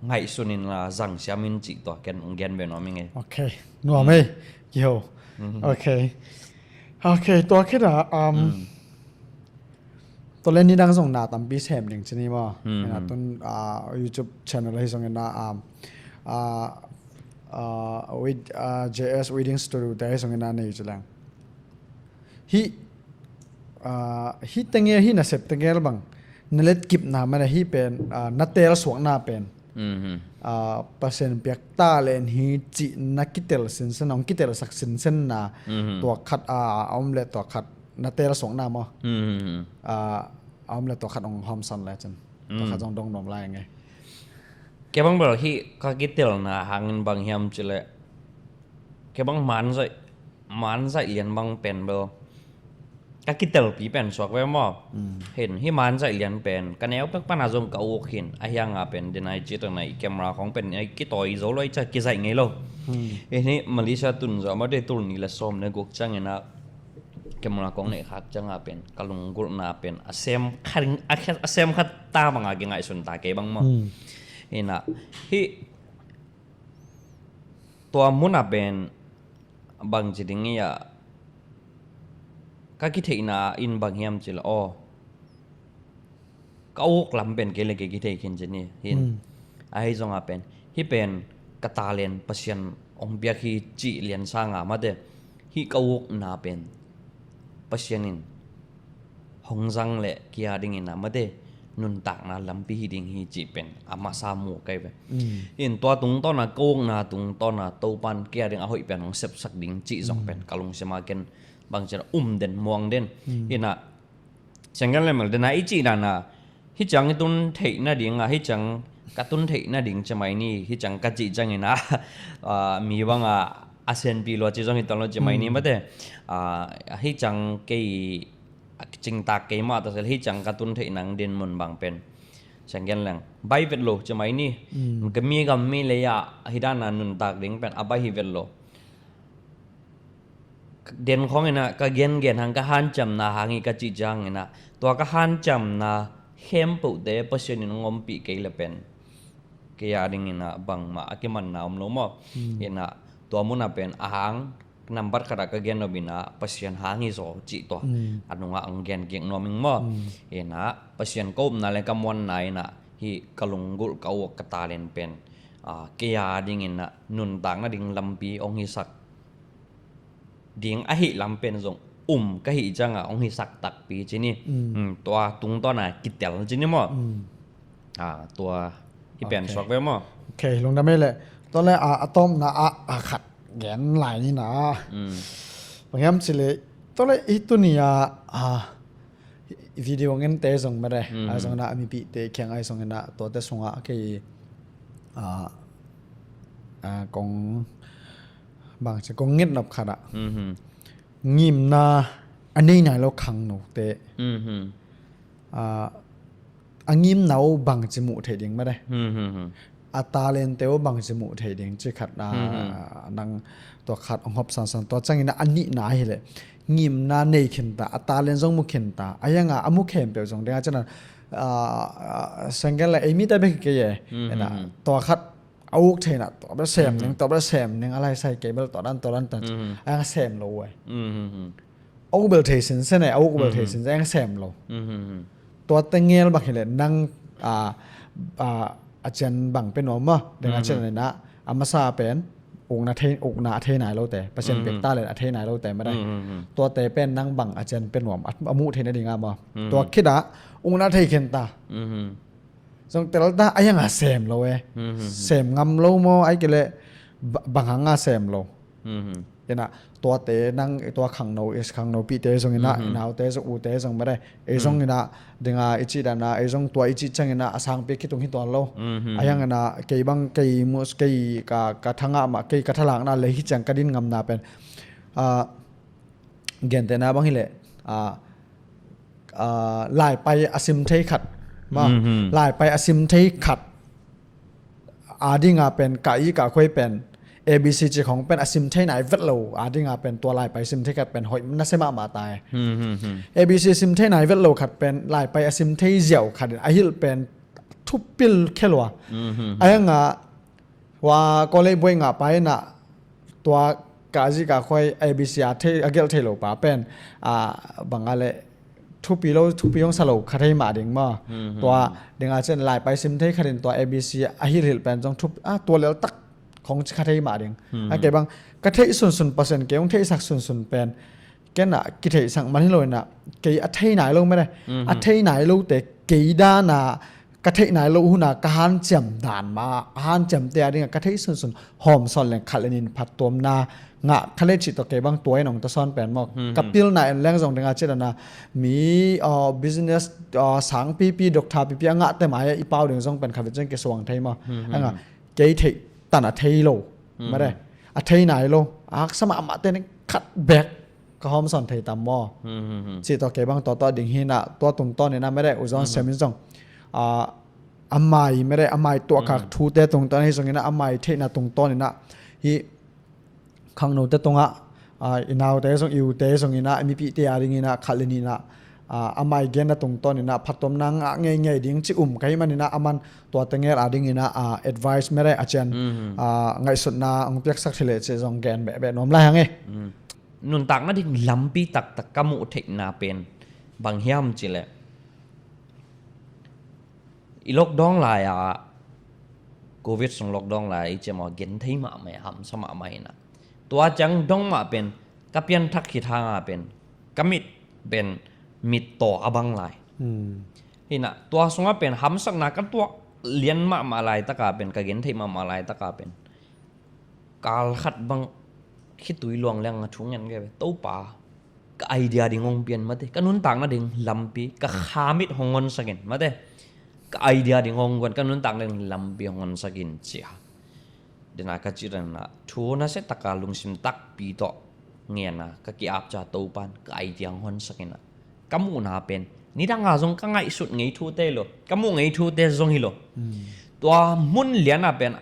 ไงสุนินละจังเสียมินจิตัวแกนองแกนเป็นอะไรมั้งไงโอเคนัวไหมเกี่ยวโอเคตัวแค่ละตัวเล่นนี่ดังส่งหน้าตั้มปีแซมหนึ่งชนิดว่านะต้นYouTube channel ให้ส่งเงินนะwith JS Wedding Studio ได้ส่งเงินนะในจุดแรงฮีตั้งเงี้ยฮีน่ะเสพตั้งเงี้ยละบังนั่นเล็ดกิบหน้ามันฮีเป็นนัดเตลสวงหน้าเป็นเปอร์เซ็นต์เปียกตาเลนฮีจีนักกิเตลสินเซนองกิเตลสักสินเซนนะตัวขัดอมเล็ดตัวขัดนัดเตลสวงหน้ามั้งอมเล็ดตัวขัดองฮอมสันเลยจันตัวขัดองดงนมลายไงแกบังบอกที่ก็กิเตลนะหางเงินบางเฮียมจิเลยแกบังมันใส่เหรียญบางเป็นเบลก็กิเตลปีเป็นสวกไว้มั้งเห็นที่มันใส่เหรียญเป็นกันแนวเป็นปัญหาจงกับโอเห็นไอ้ยังเป็นเดนายจิตในแคมราของเป็นไอ้กิต่อยโจเลยจะกิใส่ไงล่ะเอ้นี่มาเลเซียตุนจะมาได้ตุนนี่ละซ้อมในกุกจังเงินะแคมราของเนี่ยคัดจังเป็นกลงกุลนาเป็นอาเซมขัดตาบางอย่างไงส่วนตาเก็บังมั้ง ina hi tua muna ben bang jiding ya ka ki theina in bang hiam chil o kauk lam ben ke le ke ki thei kin jeni hin ai zong a pen hi pen katalen pasien ong bia hi chi lian sanga ma de hi kauk na pen pasienin hongjang le kia ding ina ma de nun tak na lampi hi ding hi chi pen ama sa mu kai ve in to tung to na kong na tung to na to pan kia ding a hoi pen ong sep sak ding chi zong pen kalung sema ken bang chen den muang den ina sengal le mal de na ichi na hi chang tun thei na ding a hi chang ka tun thei na ding chamai ni hi chang ka chi chang ina mi wanga asen pi lo chi jong hi tolo chamai ni ma de hi chang ke ching tak ke ma ta sel hi chang ka tun thei nang den mun bang pen sengal lang bai vet lo chamai ni ga mi le ya hi dan na nun tak ding pen abai hi vet loเด่นของเนาะก็เย็นหังก็หันจำนาหังอีกจิจังเนาะตัวก็หันจำนาเข้มปุเดปเสียนงอมปีเกลเป็นเกียดิ่งเนาะบังมาอากิมันนาอมโลมอเนาะตัวมุนเป็นอาหารนับบัตรกระดาษก็เย็นบินะปเสียนหางอีโซจิตัวอันนู้นอังเย็นเก่งนอมิงมอเนาะปเสียนก้มนาเลกำวันไหนนะฮีกลุงกุลกาวกตาเลนเป็นเกียดิ่งเนาะนุนต่างนะดิ่งลำปีองฮิสักดิ่งอหิลำเป็นส่งก็หิจังองหิสักตักปีจีนี่ตัวตุงตัวน่ะกิดเต๋อจีนี่มั้งตัวที่เป็นช็อกไว้มั้งโอเคลงได้ไหมเลยตอนแรกอะตอมนะขัดแกนไหลนี่นะบางอย่างสิเลยตอนแรกอีตัวนี้วิดีโอเงินเตะส่งมาได้ส่งนะมีปีเตะแข่งไอส่งนะตัวเตะส่งคือกงบางจะกงเงินนับขัดงิมนาอันนี้ไหนเราขังหนูเตะงิมหนาวบางจมูกเทดิงไม่ได้ตาเลนเตวบางจมูกเทดิงจะขัดนังตัวขัดองหอบสันตัวจังนะอันนี้ไหนเลยงิมนาเนยขินตาตาเลนจงมุขินตาไอ้ยังอามุเข้มเปียวจงเดียจังนั้นสังเกตเลยไอ้มีแต่เบกเกย์นะตัวขัดเอาเทน่ะตัวแซมนึงอะไรใส่เกเบิลตัวนั้นแต่ไอ้แซมโลไว้เอาเบลเทสินเส้นไหนเอาเบลเทสินไอ้แซมโลตัวเต็งเงี้ยบางทีเลยนั่งอาจารย์บังเป็นหนอมเดี๋ยวอาจารย์เลยนะอามาซาเป็นองนาเทไหนเราแต่เปอร์เซ็นต์เป็นต้าเลยเทไหนเราแต่ไม่ได้ตัวเตเป็นนั่งบังอาจารย์เป็นหนอมอมุเทนได้งามตัวคิดอะองนาเทเข็นตาจงแต่เราได้ไอ้ยังแซมเราแซมงำเราโมไอ้กันเลยบางครั้งแซมเราเห็นนะตัวเตนั่งตัวขังโนขังโนปีเตจงเห็นนะนาวเตจงอูเตจงไม่ได้ไอ้จงเห็นนะดึงอิจิดานะไอ้จงตัวอิจิจังเห็นนะสังเปคิดตรงที่ตัวเราไอ้ยังเห็นนะเกย์บังเกย์มุสเกย์กะทังอ่ะมาเกย์กะทะลังนะเลยฮิจังกระดินงำนาเป็นเก่งแต่นะบางทีเลยไล่ไปอาซิมเทขัดมาไล่ไปอาซิมเทขัดดิ้งเป็นกะอีกะค่อยเป็นABC จีของเป็นอาซิมเทไหนเวทโลดิ้งเป็นตัวไล่ไปซิมเทขัดเป็นหอยนัสเซมามาตายABC ซิมเทไหนเวทโลขัดเป็นไล่ไปอาซิมเทเจียวขัดไอฮิลเป็นทุบปิลเคลัวไอ้ยังว่าก็เลยบ่อยไปน่ะตัวกะจีกะค่อย ABC เทอเกลเทโลป่าเป็นบางอะไรทุปียงสลบคาเทมาเด้งมาตัวเด้งอาจจะไล่ไปซิมเทคาเดนตัว ABC อาฮิลเป็นจงทุบตัวเลี้ยวตักของคาเทมาเด้งไอ้เก็บบางกระเทยส่วนเปอร์เซ็นต์เกี่ยวกับเทยสักส่วนเป็นแกน่ะกิเทยสั่งมันให้เลยน่ะเกี่ยเทยไหนลงไม่ได้เทยไหนลงแต่เกี่ยด้านน่ะกระเทยไหนลงหุ่นน่ะกระหันจำด่านมาหันจำเตียดิ้งกระเทยส่วนหอมซอนแหลงขัดเลนินผัดตัวมนางะทะเลจิตตัวเก็บบางตัวไอ้หนองตะซ้อนแปลนหมอกกับพิลไหนแรงส่งถึงอาเจดนะมีbusiness สังปีดอกทาปีงะแต่หมายอีเป้าเดืองส่งเป็นขับเจ้าเกสวงไทยมาอันน่ะเกยเทตันอะเทยโลไม่ได้อะเทยไหนโลสมัครมาเต้นคัดแบกก็หอมสอนเทยตามหม้อจิตตัวเก็บบางตัวดิ่งหินอะตัวตรงต้นเนี่ยนะไม่ได้อุจจาระเซมิส่งอำไมไม่ได้อำไมตัวขัดทูเตตรงต้นให้ส่งเนี่ยนะอำไมเทน่ะตรงต้นเนี่ยนะที่ขังโนเตตรงอินาวเตส่งอิวเตส่งอินะมีปีเตียดิ่งอินะขัดเลนินะ amai gen na tung ton ina phatom nang ngai ngai ding chi kai manina aman to tenger ading ina advice mere achen ngai sut na ong pek sak thile che jong gen be nom la hange nun tak na ding lampi tak kamu thek na pen bang hiam chile ilok dong la ya covid song lok dong la che mo gen thei ma mai ham sama mai na tua chang dong ma pen kapian thak khi thanga pen kamit ben mit to abang lai hina tua sunga pen ham sak na kan tua lian ma lai ta ka pen ka gen thei ma lai ta ka pen kal khat bang khi tui luang lang thung ngan ge to pa ka idea ding ong pian ma te kanun tang na ding lampi ka khamit hongon sagen ma te ka idea ding ong gon kanun tang ding lampi hongon sagin chia dena ka chiran na thu na se taka lungsim tak pi to nge na ka ki ap cha to pan ka idea hon sakin na kamu na pen ni dang nga jong ka ngai sut ngei thu te lo kamu ngei thu te jong hi lo tua mun lian na pen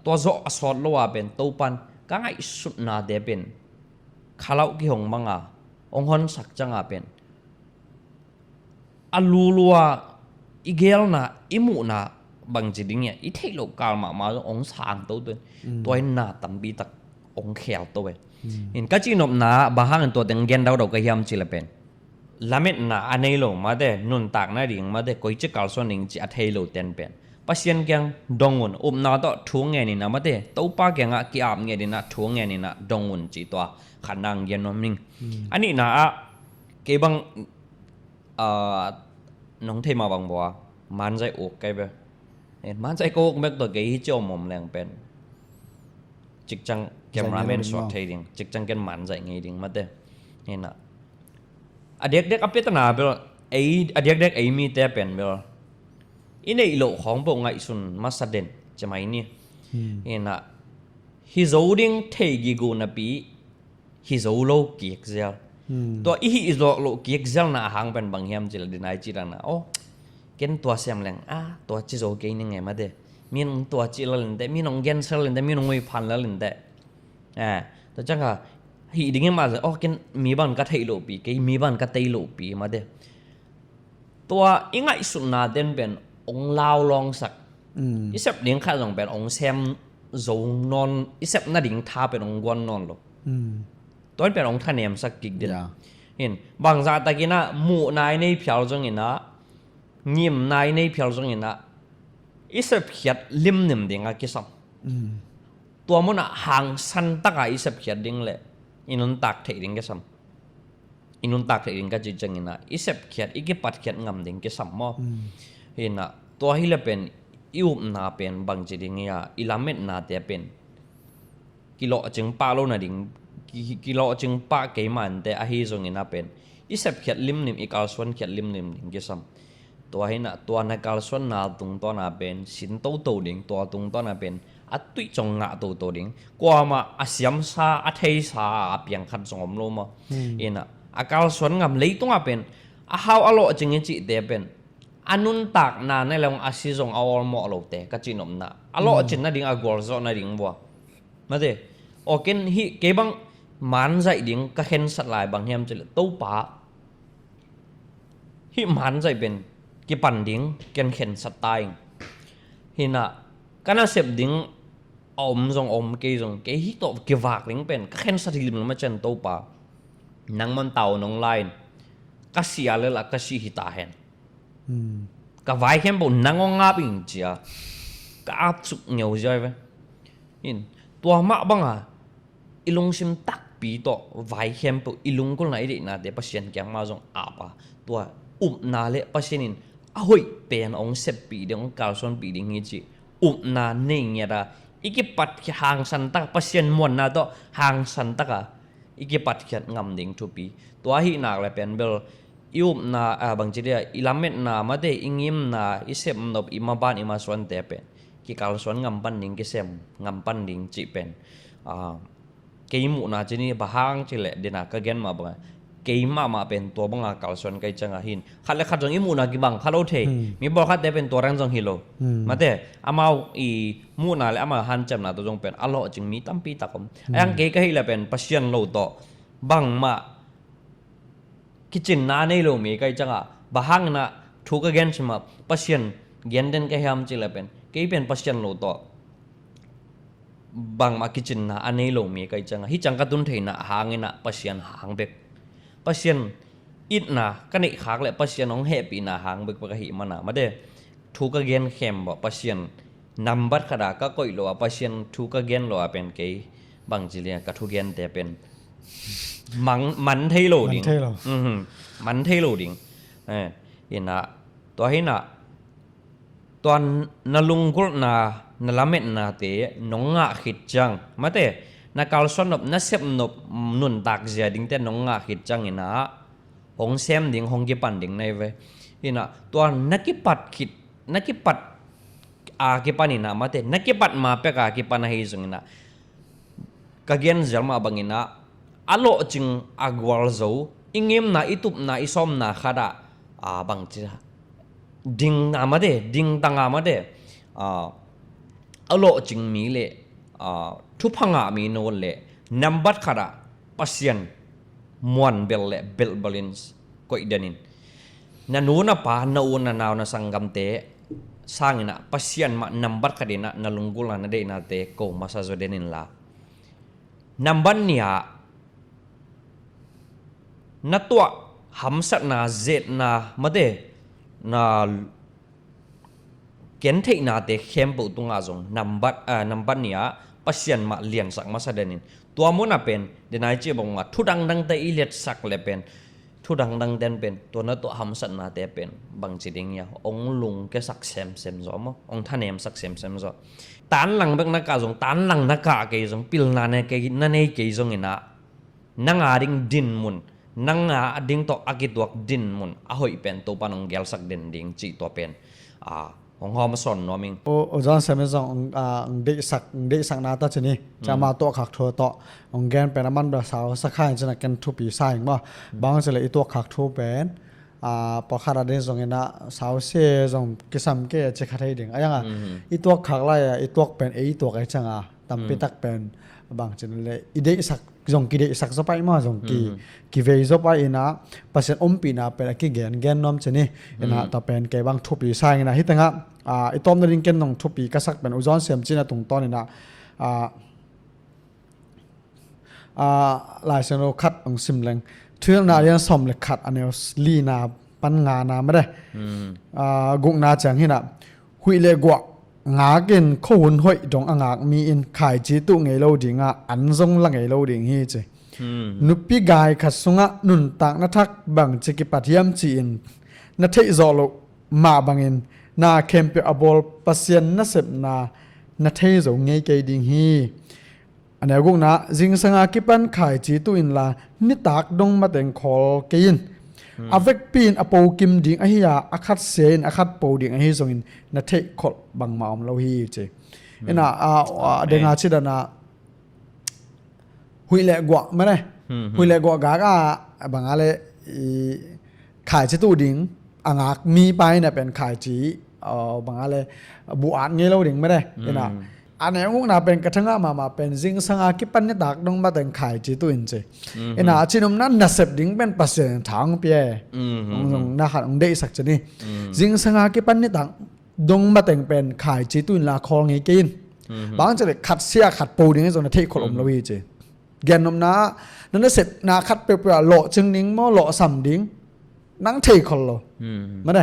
tua zo asot lo a pen to pan ka ngai sut na de pen khalau ki hong manga ong hon sak changa pen alulua igel na imu na bang jiding ya i thei lo kal ma ong sang to tu toy na tam bi tak ong khel to we in ka chi nop na bahang to teng gen dau ka hiam chi la pen lamet na anei lo ma de nun tak na ring ma de koi chi kal son ning chi a thei lo ten pen pasien kyang dongun na to thung nge ni na ma de to pa kyang a ki ap nge ni na thung nge ni na dongun chi to khanang gen nom ning ani na a ke bang nong thei ma bang bo man jai ok kai be man jai ko mek to ge hi chom mom lang pen chik chang cameraman shot thei ding chik chang ken man jai ngai ding ma de hena adek apet na bel ei adek ei mi te pen bel inei lo khong bo ngai sun ma saden chamai ni hena hi zoding thei gi gu na pi hi zo lo ki exel to i hi zo lo ki exel na hang pen bang hiam chil dinai chirana o ken tua sem leng tua chi zo ke ni nge ma de min tua chi la len de min ong gen sel len de min ong oi phan la len de to chang ha hi ding ma o ken mi ban ka thei lo pi ke mi ban ka tei lo pi ma de tua ingai sun na den ben ong lao long sak isep ding kha jong ben ong sem zo non isep na ding tha ben ong gon non lo toin ben ong thanem sak kik de hin bang za ta kina mu nai nei phial jong ina ngim nai nei phial jong ina isep khiat lim nim dinga kisam tua mo na hang san taka isep khiat ding le inun tak thei ding kisam inun tak thei ding ka chi chang ina isep khiat iki pat khiat ngam ding kisam mo hina tua hi le pen iup na pen bang chi ding ya ilamet na te pen kilo ching pa lo na ding kilo ching pa ke man te a hi jong ina pen isep khiat lim nim ikal swan khiat lim nim ding kisam tua hina tua na kal swan na tung to na pen sin to ding tua tung to na pen atui chong nga to ding kwa ma asyam sa athei sa apiang khat jong lo mo ina akal swan ngam leitung a pen a haw alo ching chi te pen anun tak na na long asi jong awol mo lo te ka chinom na alo chin na ding a gol zo na ding bo ma de oken hi ke bang man jai ding ka hen sat lai bang hem chil to pa hi man jai pen ki pan ding ken khen sat tai hina kana sep ding om ke hi to ki wak ling pen ka khen sat lim ma chen to pa nang man tau nong line ka sia le la ka si hi ta hen ka vai hem bo nang ong ngap ing chia ka ap chuk ngeu jai ve in tua ma banga ilung sim tak pi to vai hem bo ilung kol na ide na de pasien kyang ma jong apa tua na le pasien in ahoi pen ong sep pi de ong kal son pi ding hi chi na ning ya da iki pat ki hang san tak pasien mon na to hang san tak a iki pat khiat ngam ding thu pi tua hi nak le pen bel iup na bang chi dia ilamet na ma de ingim na isep nop ima ban ima swan te pen ki kal swan ngam pan ding ki sem ngam pan ding chi pen keimu na chini bahang chile dina ka gen ma ba keima ma pen to banga kal swan kai changa hin khale khat jong imu na ki bang khalo the mi bor khat te pen to rang jong hilo mate amau i mu na le ama han cham na to jong pen alo ching mi tampi takom ayang ke ka hi le pen pasien lo to bang ma kitchen na nei lo mi kai changa bahang na thuka gen chima pasien gen den ka ham chila pen ke pen pasien lo to bang ma kitchen na anei lo mi kai changa hi changka tun theina hangina pasien hang bek pasien it na kani khak le pasien ong happy na hang bek pa hi mana made thuka gen khem ba pasien number khada ka koi lo pasien thuka gen lo pen ke bang chilia ka thu gen te pen man thei lo ding man thei lo ding ina to hina toàn nalung gol na nalamet na te nonga khit chang mate na kalson nop na sep nop nun tak zia ding te nonga khit chang ina hong sem ding hong ki pan ding nai ve ina toàn nakipat khit nakipat a ki panina mate nakipat ma pe ka ki pan hi zung ina kagen jalma bangina alo ching agwal zo ingem na itup na isom na khada a bang chi ding amade ding tang amade alo ching mi le thu phanga mi no le number khara pasien muan bel le bel balance ko idanin na nuna pa na una naw na sanggam te sangina pasien ma number kadina na lunggula na de na te ko masazo denin la number niya na tua hamsat na zet na made na ken thei na te khem bu tunga jong number nia pasien ma lian sak ma sadenin tua mo na pen denai che bong ma thudang dang te ilet sak le pen thudang dang den pen to na to hamsat na te pen bang chiding ya ong lung ke sak sem zo mo ong thanem sak sem zo tan lang bek na ka jong tan lang na ka ke jong pil na ne ke na nei ke jong ina nanga ring din mun nanga ding to akituak din mun ahoi pen to panong gel sak den ding chi to pen hong hom son no ming o jan semen jong de sak na ta chini chama to khak tho to ong gen pen man ba saw sakha chana ken thu pi sai ma bang chele i to khak thu pen pa khara de jong ena saw se jong kisam ke che khathai ding ayanga i to khak la ya i to pen e to kai changa tam pi tak pen bang chen le i de sak jong ki de sak so pai ma jong ki ve zo pai ina pasen om pi na pe ki gen nom cheni ina ta pen ke bang thu pi sai na hitanga i tom na ring ken nong thu pi ka sak pen uzon sem china tung ton ina lai seno khat ong sim leng thuyang na yang som le khat anel li na pan nga na ma de gung na chang hina hui le gwa nga gen khon hoi dong angak mi in khai chi tu ngei lo dinga an zong la ngei lo ding hi che nupi gai khat sunga nun tak na thak bang chiki pathiam chi in na thei zo lo ma bangin na kempe abol pasien na sep na thei zo ngei ke ding hi ane gung na jing sanga kipan khai chi tu in la ni tak dong ma teng khol ke in avek pin apo kim ding a hiya akhat sen akhat po ding a hi zongin na thei khol bang maom lo hi che ena denga chidana huile gwa mane huile gwa ga ga bangale khai chi tu ding angak mi pai na pen khai chi bangale buat nge lo ding mane ena ane nguk na pen kathanga ma pen jing sanga ki pan ne dak dong ba teng khai chi tu in che ena chinom nan na sep ding pen pasen thang pie ong na khat ong dei sak chani jing sanga ki pan ne dak dong ba teng pen khai chi tu in la khol nge kin bang che khat sia khat po ding zo na thei khol om lo wi che gen nom na nan sep na khat pe pe lo ching ning mo lo sam ding nang thei khol lo mane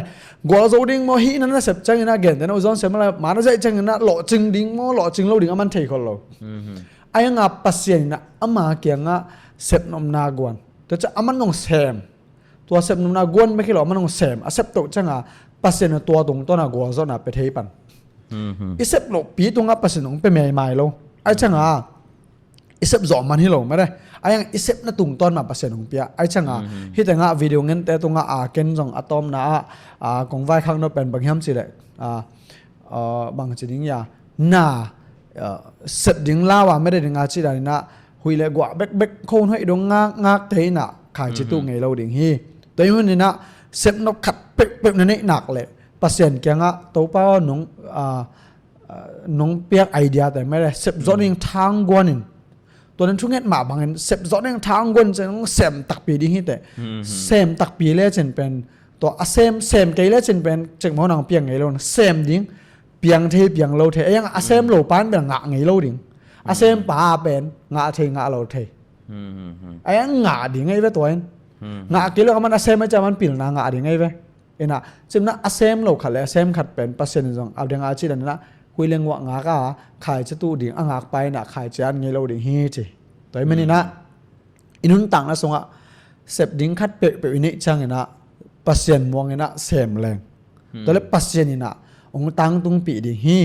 go zo ding mo hi nan sep chang ina gen den ozon sem la ma na jai chang ina lo ching ding mo lo ching lo ding aman thei khol lo ayanga pasien na ama kyanga sep nom na gwan to cha aman nong sem to sep nom na gwan me khilo aman nong sem asep to changa pasien to dong to na go zo na pe thei pan isep lo pi tunga pasien nong pe mai mai lo ai changa isep zo man hi lo ma de ayang isep na tung ton ma pasien ong pia ai changa hi tanga video ngen te tunga ken jong atom na kong vai khang no pen bang hiam chi le bang chi ding ya na set ding la wa me de ding a chi da na hui le gwa bek khon hoi dong ngak te na khai chi tu ngei lo ding hi toi hun ni na set no khat pe na nei nak le pasien kyanga to pa nong piak idea te me le sep zoning thang gwanin ตัวนั้นทุกเงี้ยมาบางเงินเสพจอดยังทางกวนจะต้องเสมตักปีดีฮิตแต่เสมตักปีเล่เช่นเป็นตัวเสมไกลเล่เช่นเป็นจึงมองนางเปียงไงโลนะเสมดิ้งเปียงเทเปียงโลเทยังเสมโลปานเป็นงะไงโลดิ้งเสมป่าเป็นงะเทงะโลเทยังงะดิ้งไงเว้ตัวนั้นงะกิโลมันเสมไม่จะมันปีนนางะดิ้งไงเว้เอ็นะจึงนะเสมโลขัดเลยเสมขัดเป็นเปอร์เซ็นต์จงเอาเดงอาชีดันนะคุยเรื่องว่างะก็ขายจะตู้ดิ้งงะไปนะขายจานไงโลดิ้งฮิตตัวมันนี่นะอินุนต่างนะสงะเสพดิ้งคัดเปะเปะอินิจังนะปัสเซียนมองนะเสมแรงตัวเล็กปัสเซียนนี่นะองตังตุงปีดิ้งฮี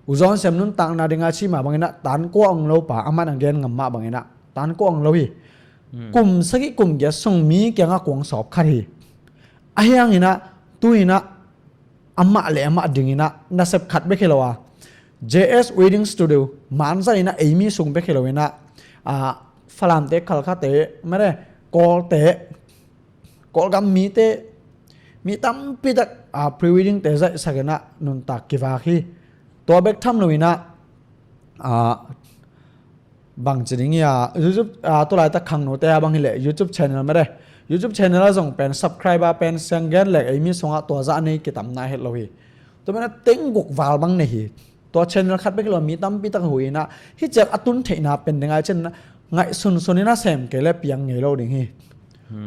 อุจอนเสมนุนต่างนะเดงอาชีมาบางนะตันกวางโลป่าอามันอังเกนงำมาบางนะตันกวางโลฮีกลุ่มสักกลุ่มเกส่งมีเกี่ยงกวางสอบคัดฮีไอ้ยังนี่นะตุยนะอามาเลยอามาดิ้งนะน่าเสพคัดไปแค่ละวะ JS Wedding Studio มันใช่นะเอมี่ส่งไปแค่ละเวนะฝรั่งเตะขัลคาเตะไม่ได้กอลเตะกอลกัมมีเตะมีตั้มปีตักpre wedding เตะใจสักนะนุนตักกิฟาคีตัวเบคทำเลยนะบางจริงๆYouTube ตัวไรตักขังโนเตะบางทีเลย YouTube channel ไม่ได้ YouTube channel ส่งเป็น subscriber เป็นเสียงเงินเลยไอ้มีส่งตัวจะในกิจกรรมนายเหตุเราฮีตัวมันเต็งกุกวาลบางเนี่ยตัว channel คัดไปกี่เรามีตั้มปีตักหุยนะที่จะอัตุนเทนะเป็นยังไงเช่นนะไงส่วนนี้น่าเสมเกล้เปียงไงเราดิ่งฮี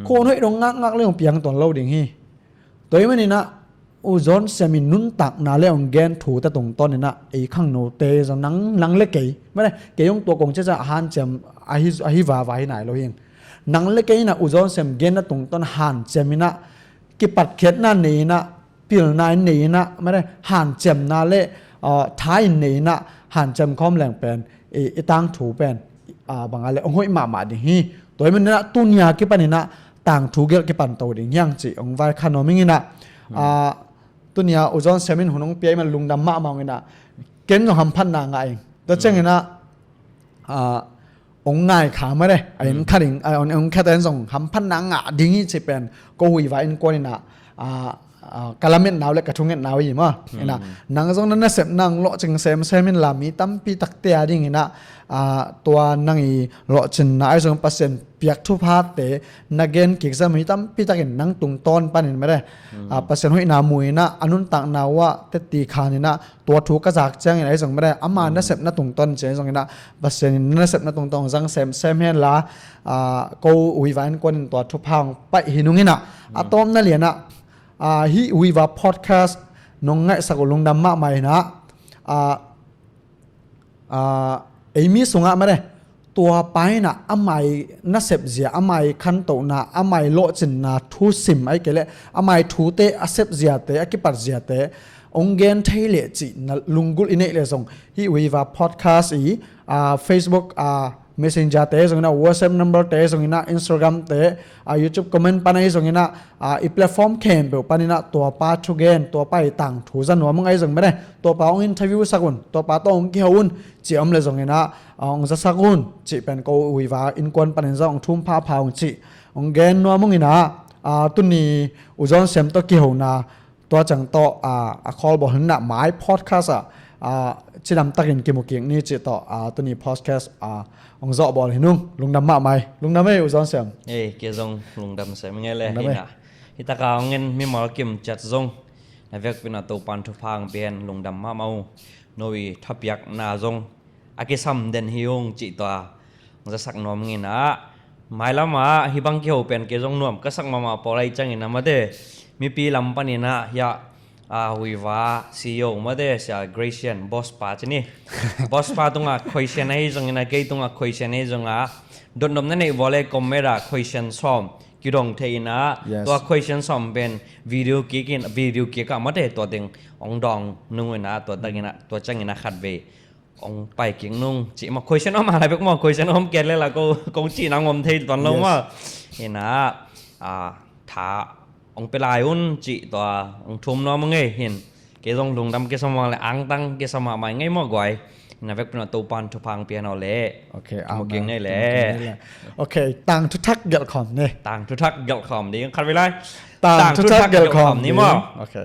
โคนให้ดงงักเรื่องเปียงตอนเราดิ่งฮีตัวนี้มันนี่นะอุจอนเซมินุนตักนาเรื่องแกนถูแต่ตรงต้นนี่นะไอ้ข้างโนเตจะนังเล็กเก๋ไม่ได้เกี่ยงตัวกงจะหันเจมอาฮิวาไหนเราเองนังเล็กเก๋นะอุจอนเซมแกนนะตรงต้นหันเจมินะกิปัดเข็ดนั่นนี่นะปิลนายนี่นะไม่ได้หันเจมนาเล่ท้ายนี่นะหันเจมคอมแหลงเป็นไอ้ตังถูเป็นบางอะไรองค์มาดิฮีตัวมันนะตุนยากี่ปันนี่นะต่างถูกเกี่ยวกี่ปันตัวดิ่งยังจีองค์ไว้ขนมงี้นะตุนยาอุจอนเซมินหุ่นองเปียมันลุงดำมะมองงี้นะเก่งของพันนางไงตัวเจ้างี้นะองง่ายขาไม่ได้ไอ้ขัดดิ่งไอ้องแค่แต่ส่งพันนางดิ่งนี้จะเป็นกูวิไว้อินกวนนี่นะกะละเม็ดหนาวและกระทุงเม็ดหนาวอย่างมั้งนะนังตรงนั้นน่ะเสพนังเลาะจึงเสพมินลามีตั้มปีตักเตียดิ่งนะตัวนังอีเลาะจึงน่ะไอ้ส่งเปอร์เซ็นต์เปียกทุพาเตนักเกนกิกซะมีตั้มปีตักเห็นนังตุงต้นปันเห็นไม่ได้เปอร์เซ็นต์ห้อยนามุยนะอนุนตังนาวะเตตีขานี่นะตัวถูกกระจากแจ้งไอ้ส่งไม่ได้อามาน่ะเสพน่ะตุงต้นเจ้าส่งนะเปอร์เซ็นต์น่ะเสพน่ะตุงต้นจังเสพเห็นละกูวิวันกวนตัวทุพางไปหินุงี้นะอะตอมนั่นเหรียญนะฮีวีว่าพอดแคสต์น้องไงสักลงดำมากไหมนะไอ้มีส่งอะมาเลยตัวไปนะอาไม่น่าเสพเสียอาไม่ขันโตนะอาไม่โลจินนะทูซิมไอ้เกล้อาไม่ทูเตอเสพเสียเตอกิปัดเสียเตองเกนเทเลจินะลุงกุลอินเนเลส่งฮีวีว่าพอดแคสต์Facebook Messenger เตะส่งนะ WhatsApp number เตะส่งนะ Instagram เตะYouTube comment ปันไอ้ส่งนะอีแพลตฟอร์มเข้มเปล่าปันนะตัวป้าทุกเกนตัวป้าต่างถูจันหัวมึงไอ้ส่งไม่ได้ตัวป้าองอินเทอร์วิวสักคนตัวป้าต้องเกี่ยวอุ่นจีอมเลยส่งนะองจะสักคนจีเป็นกูวิวาอินกวนปันนี่ส่งทุ่มผ้าพาวจีองเกนนัวมึงนะตุนี้อุจจาระเสมตัวเกี่ยวนะตัวจังโตคอลบอกนะหมายพอดแคสต์จีดำตักยินกิมุกิงนี่จีต่อตัวนี้พอดแคสต์องเจาะบอลเห็นนุ่งลุงดำมาไหมลุงดำไม่อุจจาระเสียงเกี่ยงลุงดำเสียงไงเลยเห็นนะฮิตากาเงินมีหมอกิมจัดจงในเวกเป็นตัวปันทุพังเป็นลุงดำมาเมาโนวีทับยักนาจงอากิซัมเดนฮิยงจีตัวจะสักนอมงี้นะไม่ละมาฮิบังเกี่ยวเป็นเกี่ยงนอมก็สักมาปอไรจังงี้นะมาเดมีปีลำปันนี่นะยาวิวาCEO มาเดสยาเกรเชียนบอสปาชนี่บอสปาตรงอ่ะคุยเชียนให้จงนะเกี่ยตรงอ่ะคุยเชียนให้จงอ่ะโดนดมนั่นเองวอลเล่คอมเมร่าคุยเชียนซ้อมกิดงเทียนะตัวคุยเชียนซ้อมเป็นวิดีโอเกี่ยวกับมาเดตัวเต็งองดองนุ่งนะตัวตั้งนะตัวจังนะขัดเวองไปเกี่ยงนุ่งจีมาคุยเชียนออกมาอะไรเป็นมาคุยเชียนออกมาเกลเลยล่ะกูจีนังอมเทียตอนลงว่าเห็นนะท้าองเป็นลายอุ่นจีตัวองทุ่มน้องมึงไงเห็นเกี่ยงลุงดำเกี่ยงสมองเลยอังตั้งเกี่ยงสมองใหม่ไงมั่วก่อยนะเวกเป็นตัวปันทุพังเปียโนเล่โอเคเอาเก่งนี่แหละโอเคต่างทุทักเกี่ยวกับเนี่ยต่างทุทักเกี่ยวกับดีคันเวลาต่างทุทักเกี่ยวกับนี่มั่วโอเค